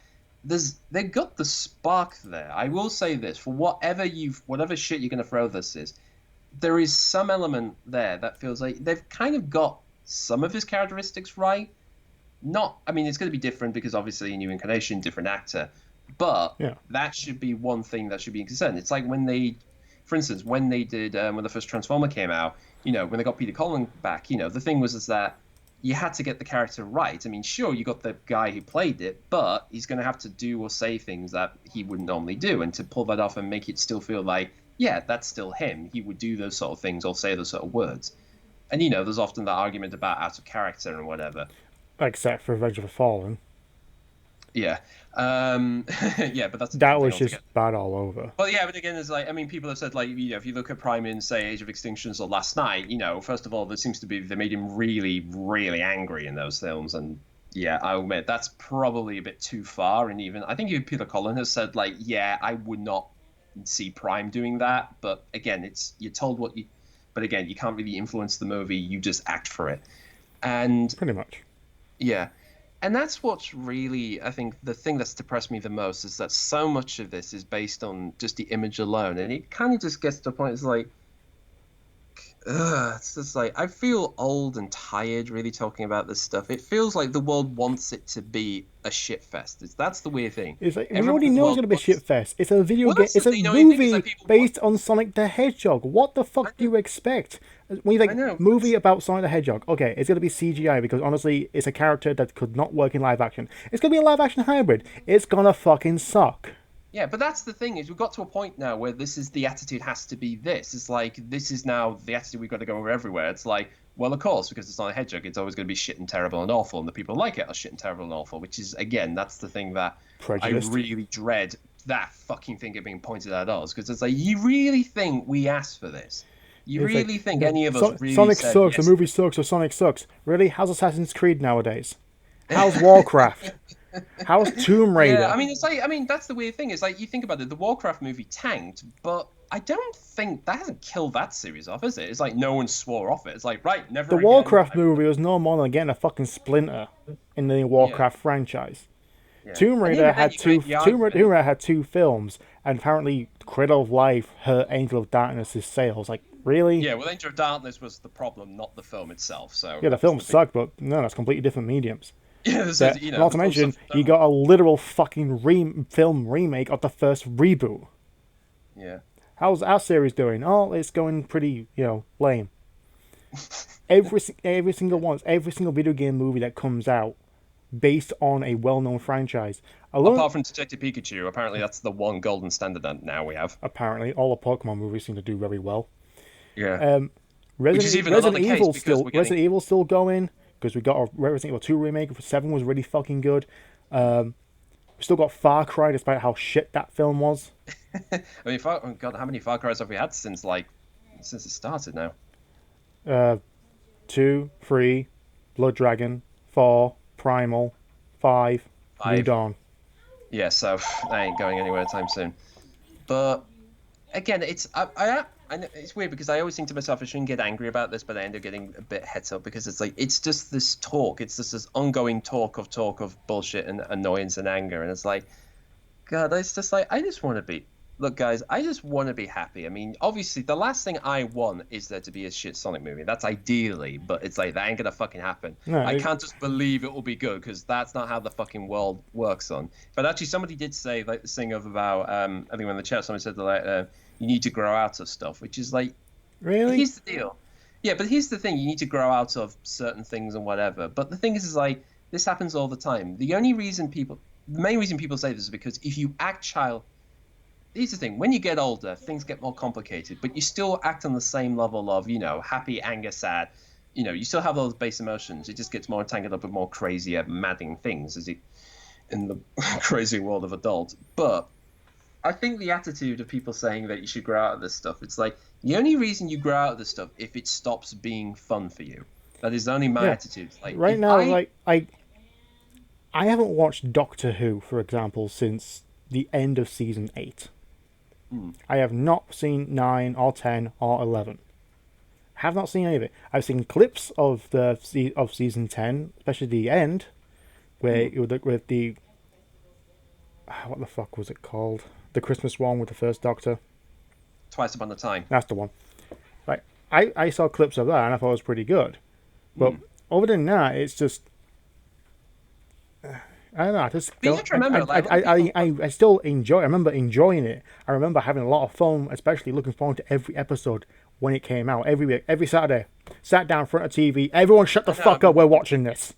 they've got the spark there. I will say this: for whatever shit you're going to throw this is, there is some element there that feels like they've kind of got some of his characteristics right. Not, I mean, it's going to be different because obviously a new incarnation, different actor, but Yeah. that should be one thing that should be concerned. It's like when they, for instance, when they did when the first Transformer came out, when they got Peter Cullen back, the thing was that you had to get the character right. I mean, sure, you got the guy who played it, but he's going to have to do or say things that he wouldn't normally do. And to pull that off and make it still feel like, yeah, that's still him. He would do those sort of things or say those sort of words. And, there's often that argument about out of character and whatever. Except for Revenge of the Fallen. Yeah. Yeah, but that's a That different was thing just altogether. bad all over. Well, yeah, but again, it's like, I mean, people have said, like, if you look at Prime in, say, Age of Extinctions or Last Night, first of all, there seems to be, they made him really, really angry in those films. And yeah, I'll admit, that's probably a bit too far. And even, I think even Peter Cullen has said, like, yeah, I would not see Prime doing that. But again, you're told but again, you can't really influence the movie, you just act for it. And Pretty much. yeah. And that's what's really, I think, the thing that's depressed me the most is that so much of this is based on just the image alone. And it kind of just gets to a point, it's like, it's just like, I feel old and tired really talking about this stuff. It feels like the world wants it to be a shit fest. That's the weird thing. It's like, we Everyone already in the know it's world going to be a wants- shit fest. It's a video Well, game. that's the It's a thing, the only thing is movie that people based on Sonic the Hedgehog. What the fuck do you expect? When you I think know. movie about Sonic the Hedgehog, okay, it's going to be CGI because honestly, it's a character that could not work in live action. It's going to be a live action hybrid. It's going to fucking suck. Yeah, but that's the thing is we've got to a point now where this is the attitude has to be this. It's like this is now the attitude we've got to go over everywhere. It's like, well, of course, because it's not a hedgehog, it's always going to be shit and terrible and awful, and the people who like it are shit and terrible and awful. Which is again, that's the thing that Prejudiced. I really dread. That fucking thing being pointed at us because it's like you really think we asked for this? You It's really like, think any of us really Sonic said sucks, yes? the movie sucks, or Sonic sucks. Really? How's Assassin's Creed nowadays? How's Warcraft? How's Tomb Raider? Yeah, I mean, it's like, I mean, that's the weird thing. It's like you think about it, the Warcraft movie tanked, but I don't think that hasn't killed that series off, is it? It's like no one swore off it. It's like, right, never The again. Warcraft movie was no more than getting a fucking splinter in the Warcraft franchise. Yeah. Tomb And Raider even then had you two. make the Tomb argument- Raider had two films, and apparently Cradle of Life hurt Angel of Darkness' sales. Like, really? Yeah, well, Angel of Darkness was the problem, not the film itself. So Yeah, the film sucked, but no, that's completely different mediums. Yeah, this Yeah, is, and not to the film mention, stuff- you got a literal fucking film remake of the first reboot. Yeah. How's our series doing? Oh, it's going pretty, lame. Every single video game movie that comes out based on a well-known franchise. Apart from Detective Pikachu, apparently that's the one golden standard that now we have. Apparently, all the Pokemon movies seem to do very well. Yeah. is even Resident another case Evil because still we're getting- Resident Evil still going because we got a Resident Evil 2 remake. 7 was really fucking good. We still got Far Cry, despite how shit that film was. I mean, oh God, how many Far Cry's have we had since it started now? 2, 3, Blood Dragon, 4, Primal, 5, New 5. Dawn. Yeah, so I ain't going anywhere anytime soon. But again, it's I know, it's weird because I always think to myself I shouldn't get angry about this, but I end up getting a bit het up because it's like it's just this talk. It's just this ongoing talk of bullshit and annoyance and anger, and it's like, God, it's just like I just want to be Look, guys, I just want to be happy. I mean, obviously, the last thing I want is there to be a shit Sonic movie. That's ideally, but it's like that ain't gonna fucking happen. No, I can't just believe it will be good because that's not how the fucking world works on. But actually, somebody did say like this thing of about I think in the chat somebody said that like you need to grow out of stuff, which is like really? here's the deal. Yeah, but here's the thing: you need to grow out of certain things and whatever. But the thing is like this happens all the time. The main reason people say this is because if you act child here's the thing: when you get older, things get more complicated, but you still act on the same level of, happy, anger, sad. You still have those base emotions. It just gets more tangled up with more crazier, madding things as it in the crazy world of adults. But I think the attitude of people saying that you should grow out of this stuff, it's like the only reason you grow out of this stuff if it stops being fun for you. That is only my Yeah. attitude. Like Right if now, I like I haven't watched Doctor Who, for example, since the end of season 8. I have not seen 9 or 10 or 11. Have not seen any of it. I've seen clips of of season 10, especially the end, where with the what the fuck was it called? The Christmas one with the first Doctor. twice upon a time. That's the one. Like I saw clips of that and I thought it was pretty good. But other than that, it's just I don't know. I just But you don't. have to remember, like a lot of people. I still enjoy. I remember enjoying it. I remember having a lot of fun, especially looking forward to every episode when it came out. Every week, every Saturday, sat down in front of TV. Everyone, shut the I know. I fuck up. mean, We're watching this.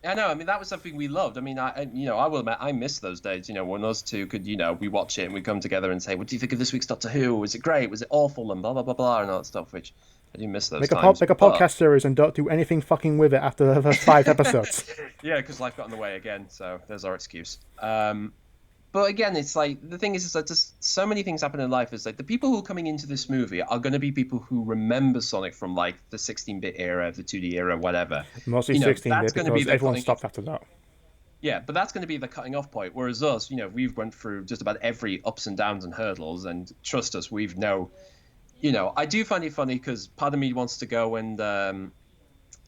I know. I mean, that was something we loved. I mean, I will admit, I miss those days. When us two could, we watch it and we come together and say, "What do you think of this week's Doctor Who? Was it great? Was it awful?" And blah blah blah blah and all that stuff. Which I do miss those times. Make a But podcast series and don't do anything fucking with it after the first 5 episodes. yeah, because life got in the way again. So there's our excuse. But again, it's like the thing is that just so many things happen in life. Is like the people who are coming into this movie are going to be people who remember Sonic from like the 16-bit era, the 2D era, whatever. Mostly 16 That's bit going to be because the everyone cutting stopped after that. Yeah, but that's going to be the cutting off point. Whereas us, we've went through just about every ups and downs and hurdles, and trust us, we've know. I do find it funny because part of me wants to go and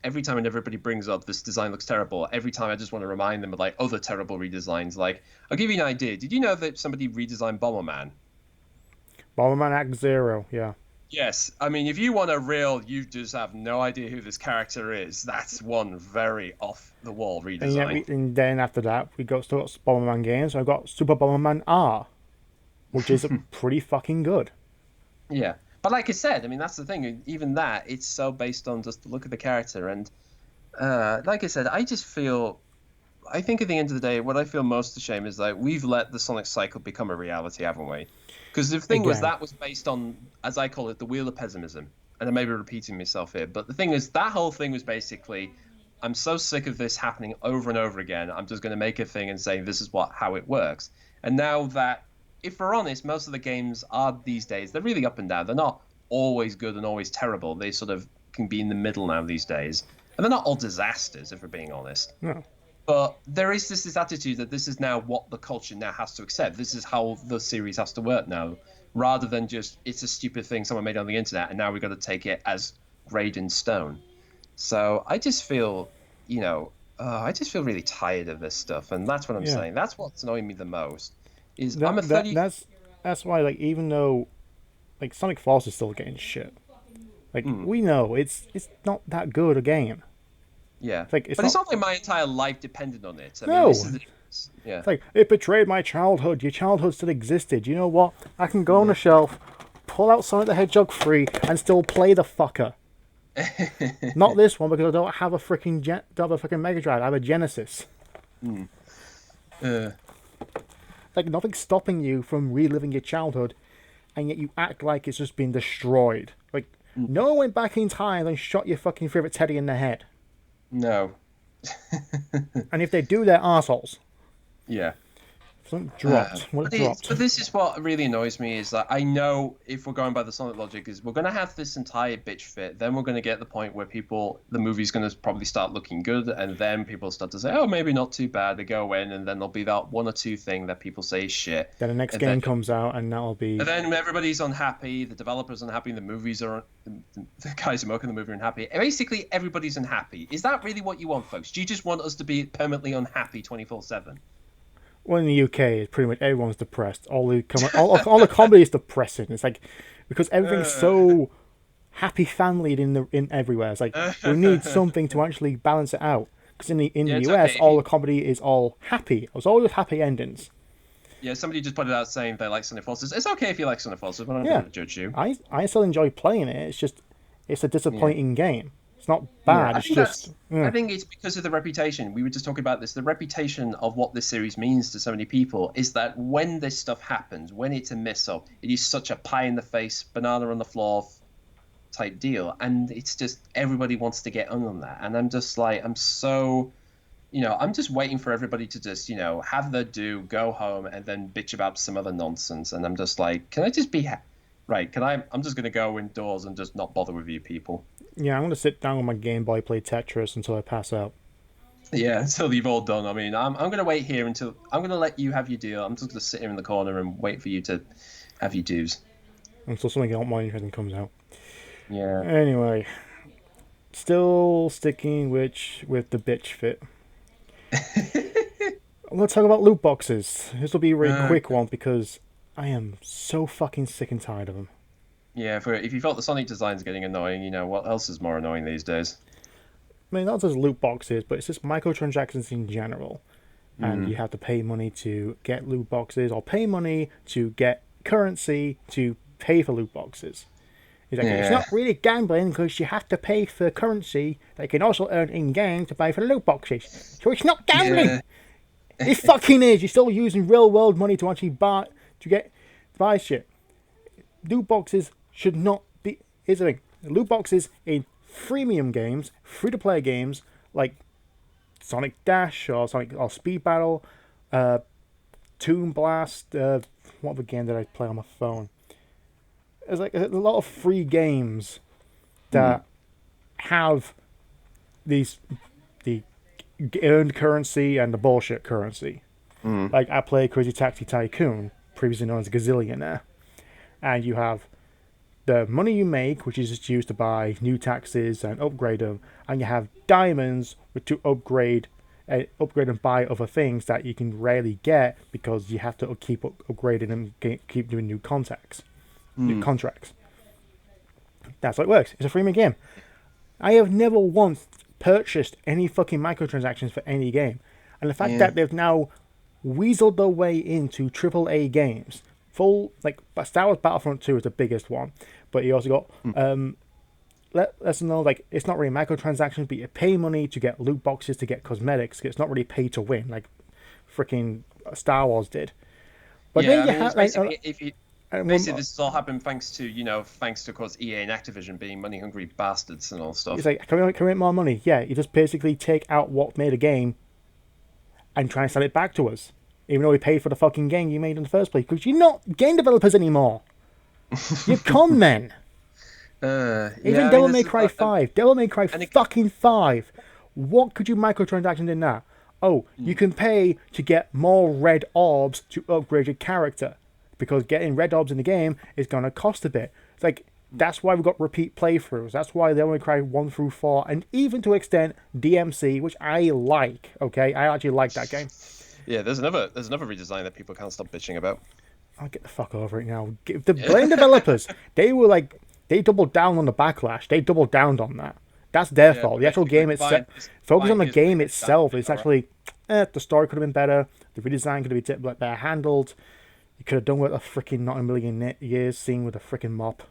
every time when everybody brings up this design looks terrible, every time I just want to remind them of like other terrible redesigns. Like, I'll give you an idea. Did you know that somebody redesigned Bomberman? Bomberman Act Zero, yeah. Yes. I mean, if you want a real, you just have no idea who this character is. That's one very off the wall redesign. And then after that, we got still got Bomberman games. So I got Super Bomberman R, which is pretty fucking good. Yeah. But like I said, I mean, that's the thing. Even that, it's so based on just the look of the character. And like I said, I think at the end of the day, what I feel most ashamed is like we've let the Sonic cycle become a reality, haven't we? Because the thing was Again. that was based on, as I call it, the wheel of pessimism. And I may be repeating myself here, but the thing is that whole thing was basically, I'm so sick of this happening over and over again. I'm just going to make a thing and say this is how it works. And now that, if we're honest, most of the games are these days, they're really up and down. They're not always good and always terrible. They sort of can be in the middle now these days. And they're not all disasters, if we're being honest. No. But there is this attitude that this is now what the culture now has to accept. This is how the series has to work now, rather than just it's a stupid thing someone made on the internet and now we've got to take it as grade in stone. So I just feel, really tired of this stuff, and that's what I'm saying. That's what's annoying me the most. Is I'm a 30. That's why, like, even though like Sonic Force is still getting shit, like we know it's not that good a game. Yeah, Like, but it's not like my entire life depended on it. I No. mean, this is the difference. Yeah. It's like, it betrayed my childhood. Your childhood still existed. You know what? I can go on the shelf, pull out Sonic the Hedgehog 3, and still play the fucker. Not this one because I don't have a freaking Mega Drive. I have a Genesis. Like, nothing's stopping you from reliving your childhood, and yet you act like it's just been destroyed. Like, no one went back in time and shot your fucking favorite Teddy in the head. No. And if they do, they're arseholes. Yeah. Something dropped. What it dropped. But this is what really annoys me is that I know if we're going by the Sonic logic is we're going to have this entire bitch fit, then we're going to get the point where the movie's going to probably start looking good, and then people start to say, oh, maybe not too bad. They go in, and then there'll be that one or two thing that people say is shit. Then the next game comes out, and that'll be... And then everybody's unhappy, the developers unhappy, the guys who are making the movie are unhappy. Basically, everybody's unhappy. Is that really what you want, folks? Do you just want us to be permanently unhappy 24/7? well, in the UK, it's pretty much everyone's depressed. All the comedy is depressing. It's like because everything's so happy family in everywhere. It's like we need something to actually balance it out. Because in the Yeah, it's US, okay if all you. the comedy is all happy. It's always happy endings. Yeah, somebody just put it out saying they like Sonic Forces. It's okay if you like Sonic Forces. We're not going Yeah, to judge you. I still enjoy playing it. It's just it's a Yeah. disappointing game. It's not Yeah, bad. I It's think just that's. I think it's because of the reputation. We were just talking about this. The reputation of what this series means to so many people is that when this stuff happens, when it's a mess up, it is such a pie in the face, banana on the floor type deal, and it's just everybody wants to get on that. And I'm just like, I'm so, I'm just waiting for everybody to just, have their due, go home, and then bitch about some other nonsense. And I'm just like, can I just be right? Can I? I'm just gonna go indoors and just not bother with you people. yeah. I'm gonna sit down on my Game Boy, play Tetris until I pass out. Yeah, until you've all done. I mean, I'm gonna wait here until I'm gonna let you have your deal. I'm just gonna sit here in the corner and wait for you to have your dues. Until something else more interesting comes out. Yeah. Anyway, still sticking with the bitch fit. Let's talk about loot boxes. This will be a really Uh, quick one because I am so fucking sick and tired of them. yeah. If you felt the Sonic design's getting annoying, what else is more annoying these days? I mean, not just loot boxes, but it's just microtransactions in general. And you Mm. have to pay money to get loot boxes, or pay money to get currency to pay for loot boxes. It's like, it's Yeah. not really gambling because you have to pay for currency that you can also earn in game to pay for the loot boxes. So it's not gambling. Yeah. It fucking is. You're still using real world money to actually buy shit. Loot boxes should not be. Here's the thing: loot boxes in freemium games, free to play games like Sonic Dash or Sonic or Speed Battle, uh, Toon Blast. What other game did I play on my phone? There's like a lot of free games Mm. that have these the earned currency and the bullshit currency. Mm. Like I play Crazy Taxi Tycoon, previously known as Gazillionaire, and you have the money you make, which is just used to buy new taxis and upgrade them, and you have diamonds to upgrade and buy other things that you can rarely get because you have to keep upgrading and keep doing new Mm. contracts. That's how it works. It's a freemium game. I have never once purchased any fucking microtransactions for any game, and the fact Yeah. that they've now weaseled their way into AAA games. Full like Star Wars Battlefront 2 is the biggest one, but you also got Mm. let us know like it's not really microtransactions, but you pay money to get loot boxes to get cosmetics. It's not really pay to win like freaking Star Wars did. But Yeah. then I you mean, it's have basically if you and basically this has all happened thanks to of course EA and Activision being money hungry bastards and all it's stuff. like can we make more money? Yeah, you just basically take out what made a game and try and sell it back to us, even though we paid for the fucking game you made in the first place. Because you're not game developers anymore. You're con men. Yeah. Even I mean, Devil this May is Cry 5. Devil May Cry and it, fucking 5. What could you microtransaction in that? Oh, you mm, can pay to get more red orbs to upgrade your character. Because getting red orbs in the game is going to cost a bit. It's like, that's why we've got repeat playthroughs. That's why Devil May Cry 1 through 4, and even to extent DMC, which I like, okay? I actually like that game. yeah. There's another redesign that people can't stop bitching about. I'll get the fuck over it now. The blame developers. They were like, they doubled down on the backlash. They doubled down on that. That's their Yeah, fault. but The actual basically game itself, focus on the game itself. It's actually, the story could have been better. The redesign could have been better handled. You could have done with a freaking not a million years scene with a freaking mop.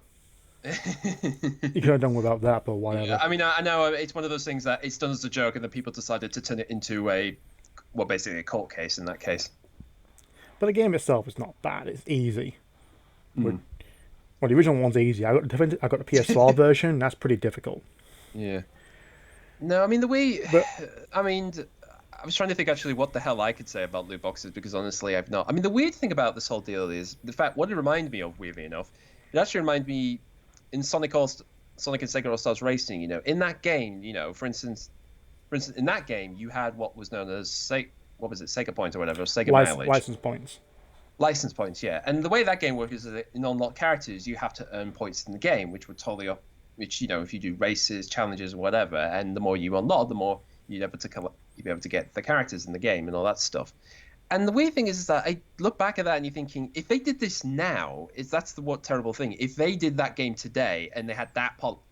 You could have done without that, but Yeah, whatever. I mean, I know it's one of those things that it's done as a joke, and then people decided to turn it into basically a court case in that case. But the game itself is not bad. It's easy. Mm. Well, the original one's easy. I got the PS4 version. That's pretty difficult. Yeah. No, I mean the way, But I mean, I was trying to think actually what the hell I could say about loot boxes because honestly I've not. I mean the weird thing about this whole deal is the fact what it reminded me of weirdly enough, it actually reminded me in Sonic and Sega All Stars Racing. In that game, for instance, in that game you had what was known as what was it, Sega points or whatever, Sega mileage. license points. License points, yeah. And the way that game works is that in unlocked characters, you have to earn points in the game, which would totally up, which if you do races, challenges, or whatever, and the more you unlock, the more you'd be able to get the characters in the game and all that stuff. And the weird thing is that I look back at that and you're thinking, if they did this now, is that's the what terrible thing. If they did that game today and they had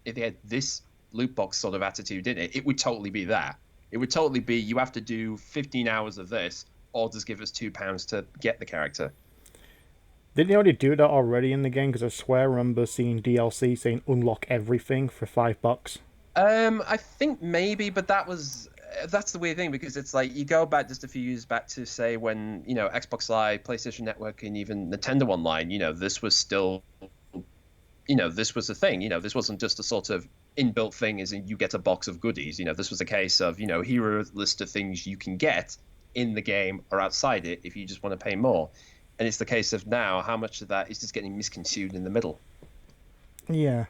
if they had this loot box sort of attitude in it, it would totally be that. It would totally be you have to do 15 hours of this, or just give us £2 to get the character. Didn't they already do that already in the game? Because I swear I remember seeing DLC saying unlock everything for $5. I think maybe, but that's the weird thing because it's like you go back just a few years back to say when Xbox Live, PlayStation Network, and even Nintendo Online, this was still, this was a thing. This wasn't just a sort of inbuilt thing, as in you get a box of goodies. This was a case of here are a list of things you can get in the game or outside it if you just want to pay more. And it's the case of now how much of that is just getting misconstrued in the middle. Yeah.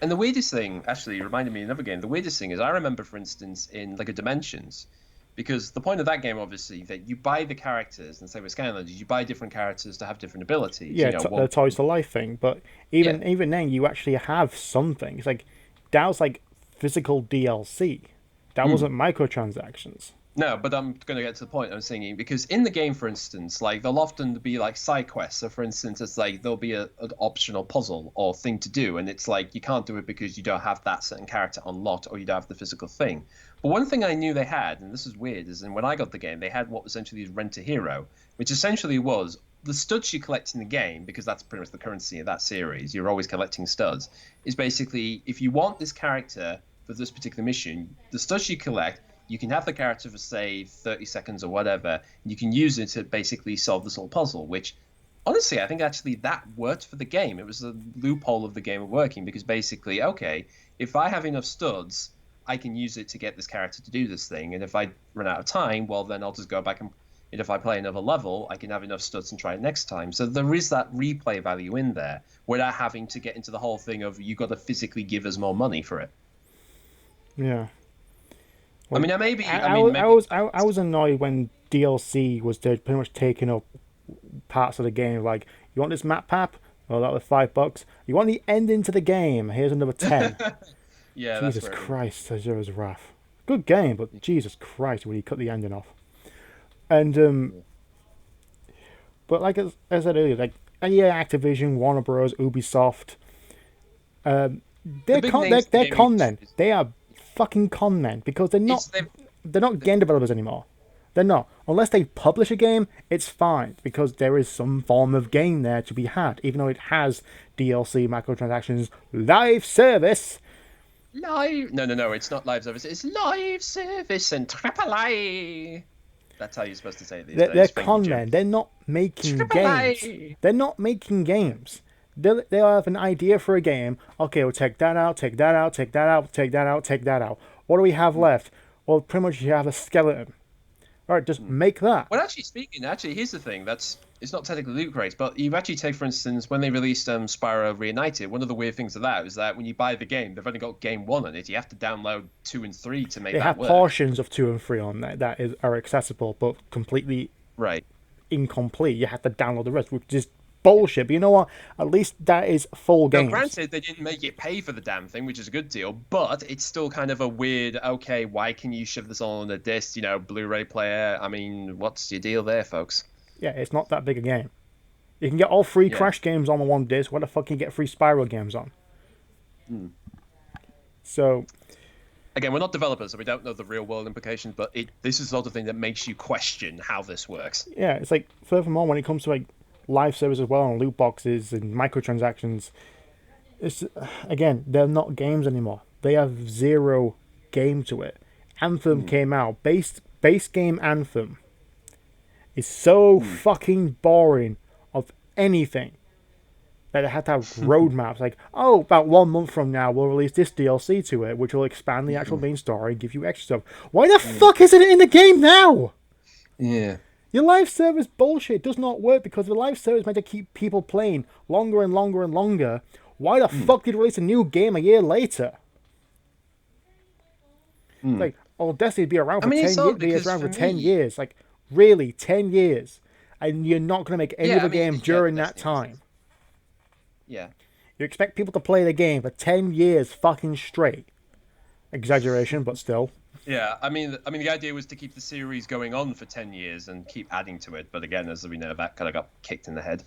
And the weirdest thing, actually, reminded me of another game. The weirdest thing is I remember, for instance, in Lego Dimensions, because the point of that game, obviously, that you buy the characters, and say with Skylanders, you buy different characters to have different abilities. Yeah, the Toys to Life thing. But even then, you actually have something. It's like, that was like physical DLC. That wasn't microtransactions. No, but I'm going to get to the point I'm saying, because in the game, for instance, like there'll often be like side quests. So, for instance, it's like there'll be an optional puzzle or thing to do, and it's like you can't do it because you don't have that certain character unlocked or you don't have the physical thing. But one thing I knew they had, and this is weird, is when I got the game, they had what essentially is Rent a Hero, which essentially was the studs you collect in the game, because that's pretty much the currency of that series. You're always collecting studs. Is basically if you want this character for this particular mission, the studs you collect. You can have the character for, say, 30 seconds or whatever, and you can use it to basically solve this whole puzzle, which, honestly, I think actually that worked for the game. It was a loophole of the game of working, because basically, okay, if I have enough studs, I can use it to get this character to do this thing, and if I run out of time, well, then I'll just go back and if I play another level, I can have enough studs and try it next time. So there is that replay value in there, without having to get into the whole thing of you got to physically give us more money for it. Yeah. I mean, maybe. I was annoyed when DLC was pretty much taking up parts of the game. Like, you want this map pack? Well, that was $5. You want the ending to the game? Here's another 10. Yeah, Jesus Christ, Azura's Wrath. Good game, but Jesus Christ, when you cut the ending off. And but like I said earlier, like Activision, Warner Bros, Ubisoft, they're con men. They are fucking con men, because they're not game developers anymore. They're not. Unless they publish a game, it's fine, because there is some form of game there to be had, even though it has DLC, microtransactions, live service. No, it's not live service. It's live service and AAA. That's how you're supposed to say it these days. They're con men. They're not making games. They're not making games. They'll have an idea for a game. Okay, we'll take that out, take that out, take that out, take that out, take that out. What do we have left? Well, pretty much you have a skeleton. All right, just make that. Well, actually, here's the thing. It's not technically loot crates, but you actually take, for instance, when they released Spyro Reunited, one of the weird things of that is that when you buy the game, they've only got game 1 on it. You have to download 2 and 3 to make that work. They have portions of 2 and 3 on there that are accessible, but completely incomplete. You have to download the rest, which is bullshit. But you know what? At least that is full game. Granted, they didn't make it pay for the damn thing, which is a good deal, but it's still kind of a weird, okay, why can you shove this all on a disc, Blu-ray player? I mean, what's your deal there, folks? Yeah, it's not that big a game. You can get all 3 Crash games on the one disc. What the fuck can you get 3 Spyro games on? So... Again, we're not developers, so we don't know the real-world implications, but this is the sort of thing that makes you question how this works. Yeah, it's like, furthermore, when it comes to, like, live service as well, and loot boxes and microtransactions, it's, again, they're not games anymore. They have 0 game to it. Anthem came out. Base game Anthem is so fucking boring of anything that they had to have roadmaps. Like, about 1 month from now, we'll release this DLC to it, which will expand the actual main story and give you extra stuff. Why the fuck isn't it in the game now? Yeah. Your live service bullshit does not work, because the live service is meant to keep people playing longer and longer and longer. Why the fuck did you release a new game a year later? Like, Destiny'd be around for 10 years. Like, really, 10 years. And you're not going to make any other game during that time. Yeah. You expect people to play the game for 10 years fucking straight. Exaggeration, but still. Yeah, I mean, the idea was to keep the series going on for 10 years and keep adding to it. But again, as we know, that kind of got kicked in the head.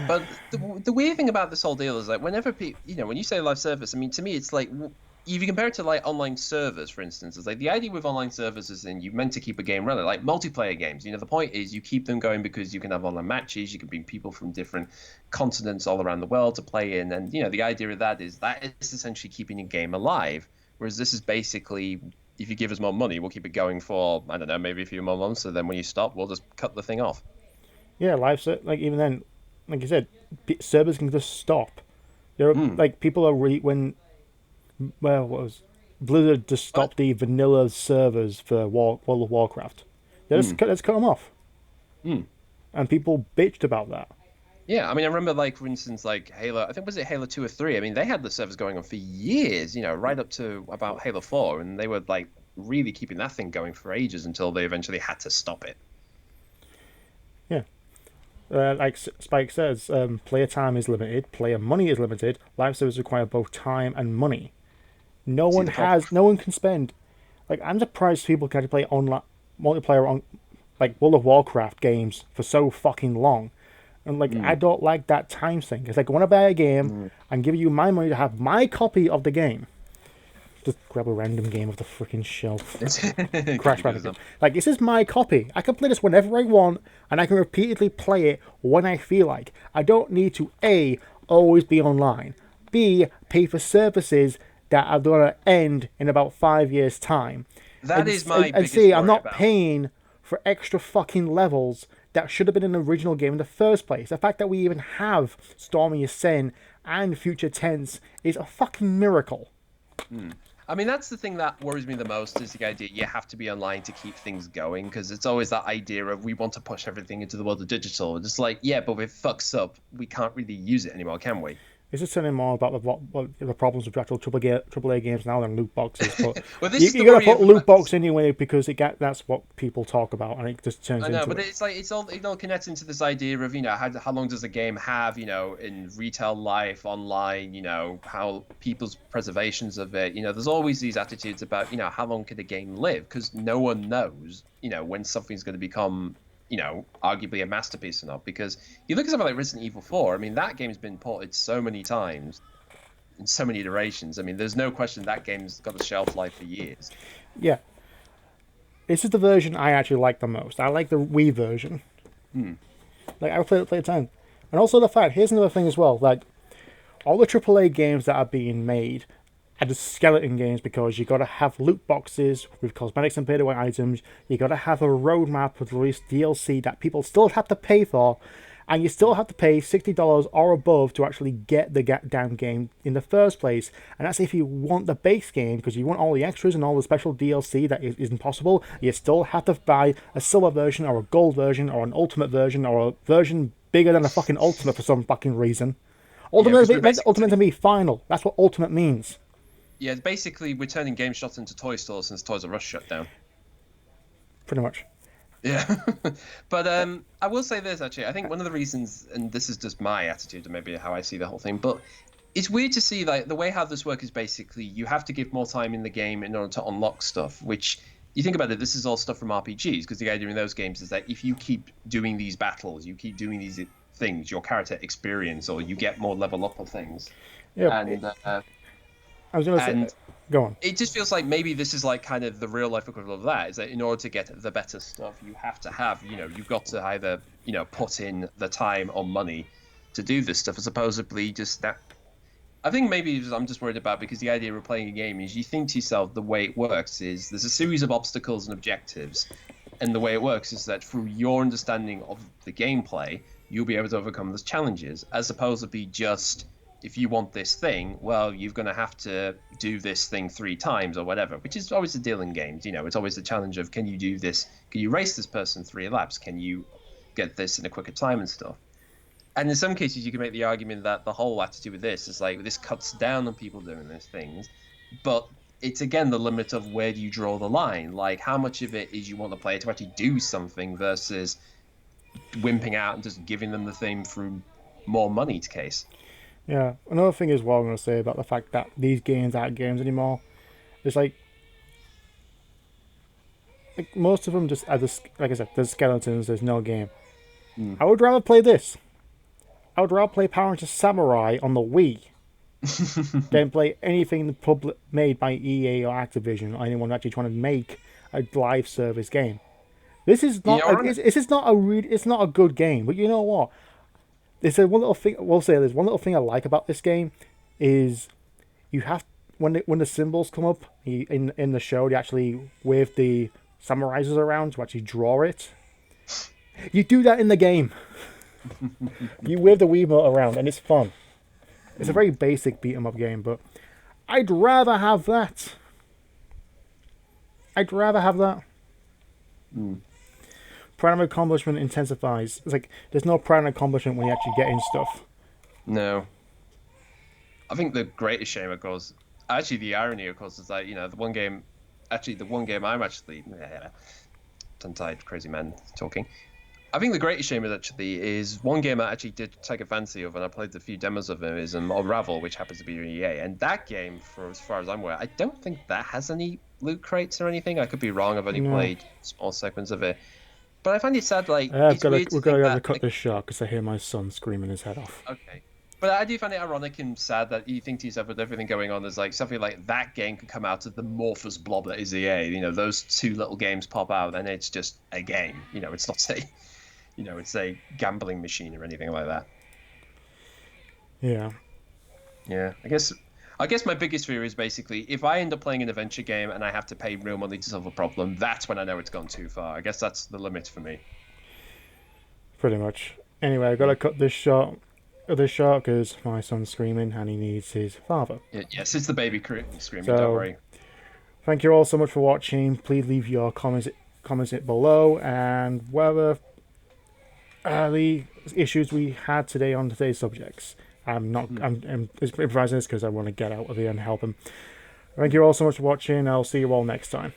But the weird thing about this whole deal is like whenever people, when you say live service, I mean, to me, it's like if you compare it to like online servers, for instance, it's like the idea with online servers is then you're meant to keep a game running, like multiplayer games. The point is you keep them going because you can have online matches, you can bring people from different continents all around the world to play in, and the idea of that is essentially keeping a game alive. Whereas this is basically if you give us more money, we'll keep it going for I don't know, maybe a few more months, so then when you stop, we'll just cut the thing off. Yeah, like even then, like you said, servers can just stop. There are Hmm. like people are when well, what was Blizzard just But stopped the vanilla servers for World of Warcraft. hmm. Let's cut them off, Hmm. and people bitched about that. Yeah, I mean, I remember, like, for instance, like Halo, I think was it Halo 2 or 3? I mean, they had the servers going on for years, right up to about Halo 4, and they were, like, really keeping that thing going for ages until they eventually had to stop it. Yeah, like Spike says, player time is limited, player money is limited. Live servers require both time and money. See the problem? No one can spend. Like I'm surprised people can play online multiplayer on like World of Warcraft games for so fucking long. And like I Mm. don't like that time thing. It's like when I buy a game, Mm. I'm giving you my money to have my copy of the game. Just grab a random game off the freaking shelf. Could Crash be good as Bandicoot. them. Like this is my copy. I can play this whenever I want, and I can repeatedly play it when I feel like. I don't need to A always be online. B pay for services that are going to end in about 5 years' time. That is my And biggest C, I'm worry not about. paying for extra fucking levels that should have been in the original game in the first place. The fact that we even have Stormy Ascent and Future Tense is a fucking miracle. Mm. I mean, that's the thing that worries me the most is the idea you have to be online to keep things going because it's always that idea of we want to push everything into the world of digital. It's like, yeah, but if it fucks up, we can't really use it anymore, can we? It's just telling more about the problems with actual AAA games now than loot boxes. But Well, this is you the gotta worry put of loot box anyway because that's what people talk about, and it just turns I know, into but it. it's like it's all connects into this idea of how long does a game have in retail life online how people's preservations of it there's always these attitudes about how long can a game live because no one knows when something's going to become arguably a masterpiece or not because you look at something like Resident Evil 4. I mean that game's been ported so many times in so many iterations. I mean there's no question that game's got a shelf life for years. Yeah, this is the version I actually like the most. I like the Wii version. Hmm. Like I play it time, and also the fact. Here's another thing as well. Like all the AAA games that are being made are just skeleton games because you got to have loot boxes with cosmetics and pay-to-win items. You got to have a roadmap with release DLC that people still have to pay for, and you still have to pay $60 or above to actually get the damn game in the first place. And that's if you want the base game because you want all the extras and all the special DLC that isn't possible. You still have to buy a silver version or a gold version or an ultimate version or a version bigger than a fucking ultimate for some fucking reason. Yeah, because we're Ultimate to basically me final. That's what ultimate means. yeah, it's basically we're turning game shops into toy stores since Toys R Us shut down. Pretty much. Yeah, but I will say this actually. I think one of the reasons, and this is just my attitude and maybe how I see the whole thing, but it's weird to see like the way how this works is basically you have to give more time in the game in order to unlock stuff. Which you think about it, this is all stuff from RPGs because the idea in those games is that if you keep doing these battles, you keep doing these things, your character experience or you get more level up of things, Yeah, and I was gonna say, and go on. it just feels like maybe this is like kind of the real life equivalent of that is that in order to get the better stuff you have to have you've got to either put in the time or money to do this stuff as supposedly just that. I think maybe I'm just worried about because the idea of playing a game is you think to yourself the way it works is there's a series of obstacles and objectives, and the way it works is that through your understanding of the gameplay you'll be able to overcome those challenges as opposed to be just if you want this thing, well, you're going to have to do this thing 3 times or whatever, which is always the deal in games. It's always the challenge of can you do this? Can you race this person 3 laps? Can you get this in a quicker time and stuff? And in some cases, you can make the argument that the whole attitude with this is like this cuts down on people doing these things, but it's again the limit of where do you draw the line? Like how much of it is you want the player to actually do something versus wimping out and just giving them the thing through more money to case. Yeah, another thing as well I'm gonna say about the fact that these games aren't games anymore. It's like most of them just are the, like I said, there's skeletons. There's no game. I would rather play this. I would rather play Power Rangers Samurai on the Wii than play anything made by EA or Activision or anyone actually trying to make a live service game. This is not. It's not a good game. But you know what? There's one little thing. We'll say there's one little thing I like about this game is you have when the symbols come up in the show, they actually wave the summarizers around to actually draw it. You do that in the game. You wave the Wiimote around, and it's fun. It's a very basic beat 'em up game, but I'd rather have that. I'd rather have that. Pride of accomplishment intensifies. It's like there's no pride and accomplishment when you actually get in stuff. No. I think the greatest shame, of course, actually the irony, of course, is that, the one game I'm actually, tongue-tied crazy man talking. I think the greatest shame is one game I actually did take a fancy of, and I played a few demos of it, is Unravel, which happens to be EA. And that game, for as far as I'm aware, I don't think that has any loot crates or anything. I could be wrong. I've only played small segments of it. But I find it sad, like, we're going to have to cut this short because I hear my son screaming his head off. Okay. But I do find it ironic and sad that you think to yourself, with everything going on, there's like something like that game could come out of the amorphous blob that is EA. Those two little games pop out, and it's just a game. It's not it's a gambling machine or anything like that. Yeah. Yeah. I guess my biggest fear is basically if I end up playing an adventure game and I have to pay real money to solve a problem, that's when I know it's gone too far. I guess that's the limit for me. Pretty much. Anyway, I've got to cut this short because my son's screaming and he needs his father. Yes, it's the baby screaming, so, don't worry. Thank you all so much for watching. Please leave your comments below, and whether the issues we had today on today's subjects. I'm improvising this because I want to get out of here and help him. Thank you all so much for watching. I'll see you all next time.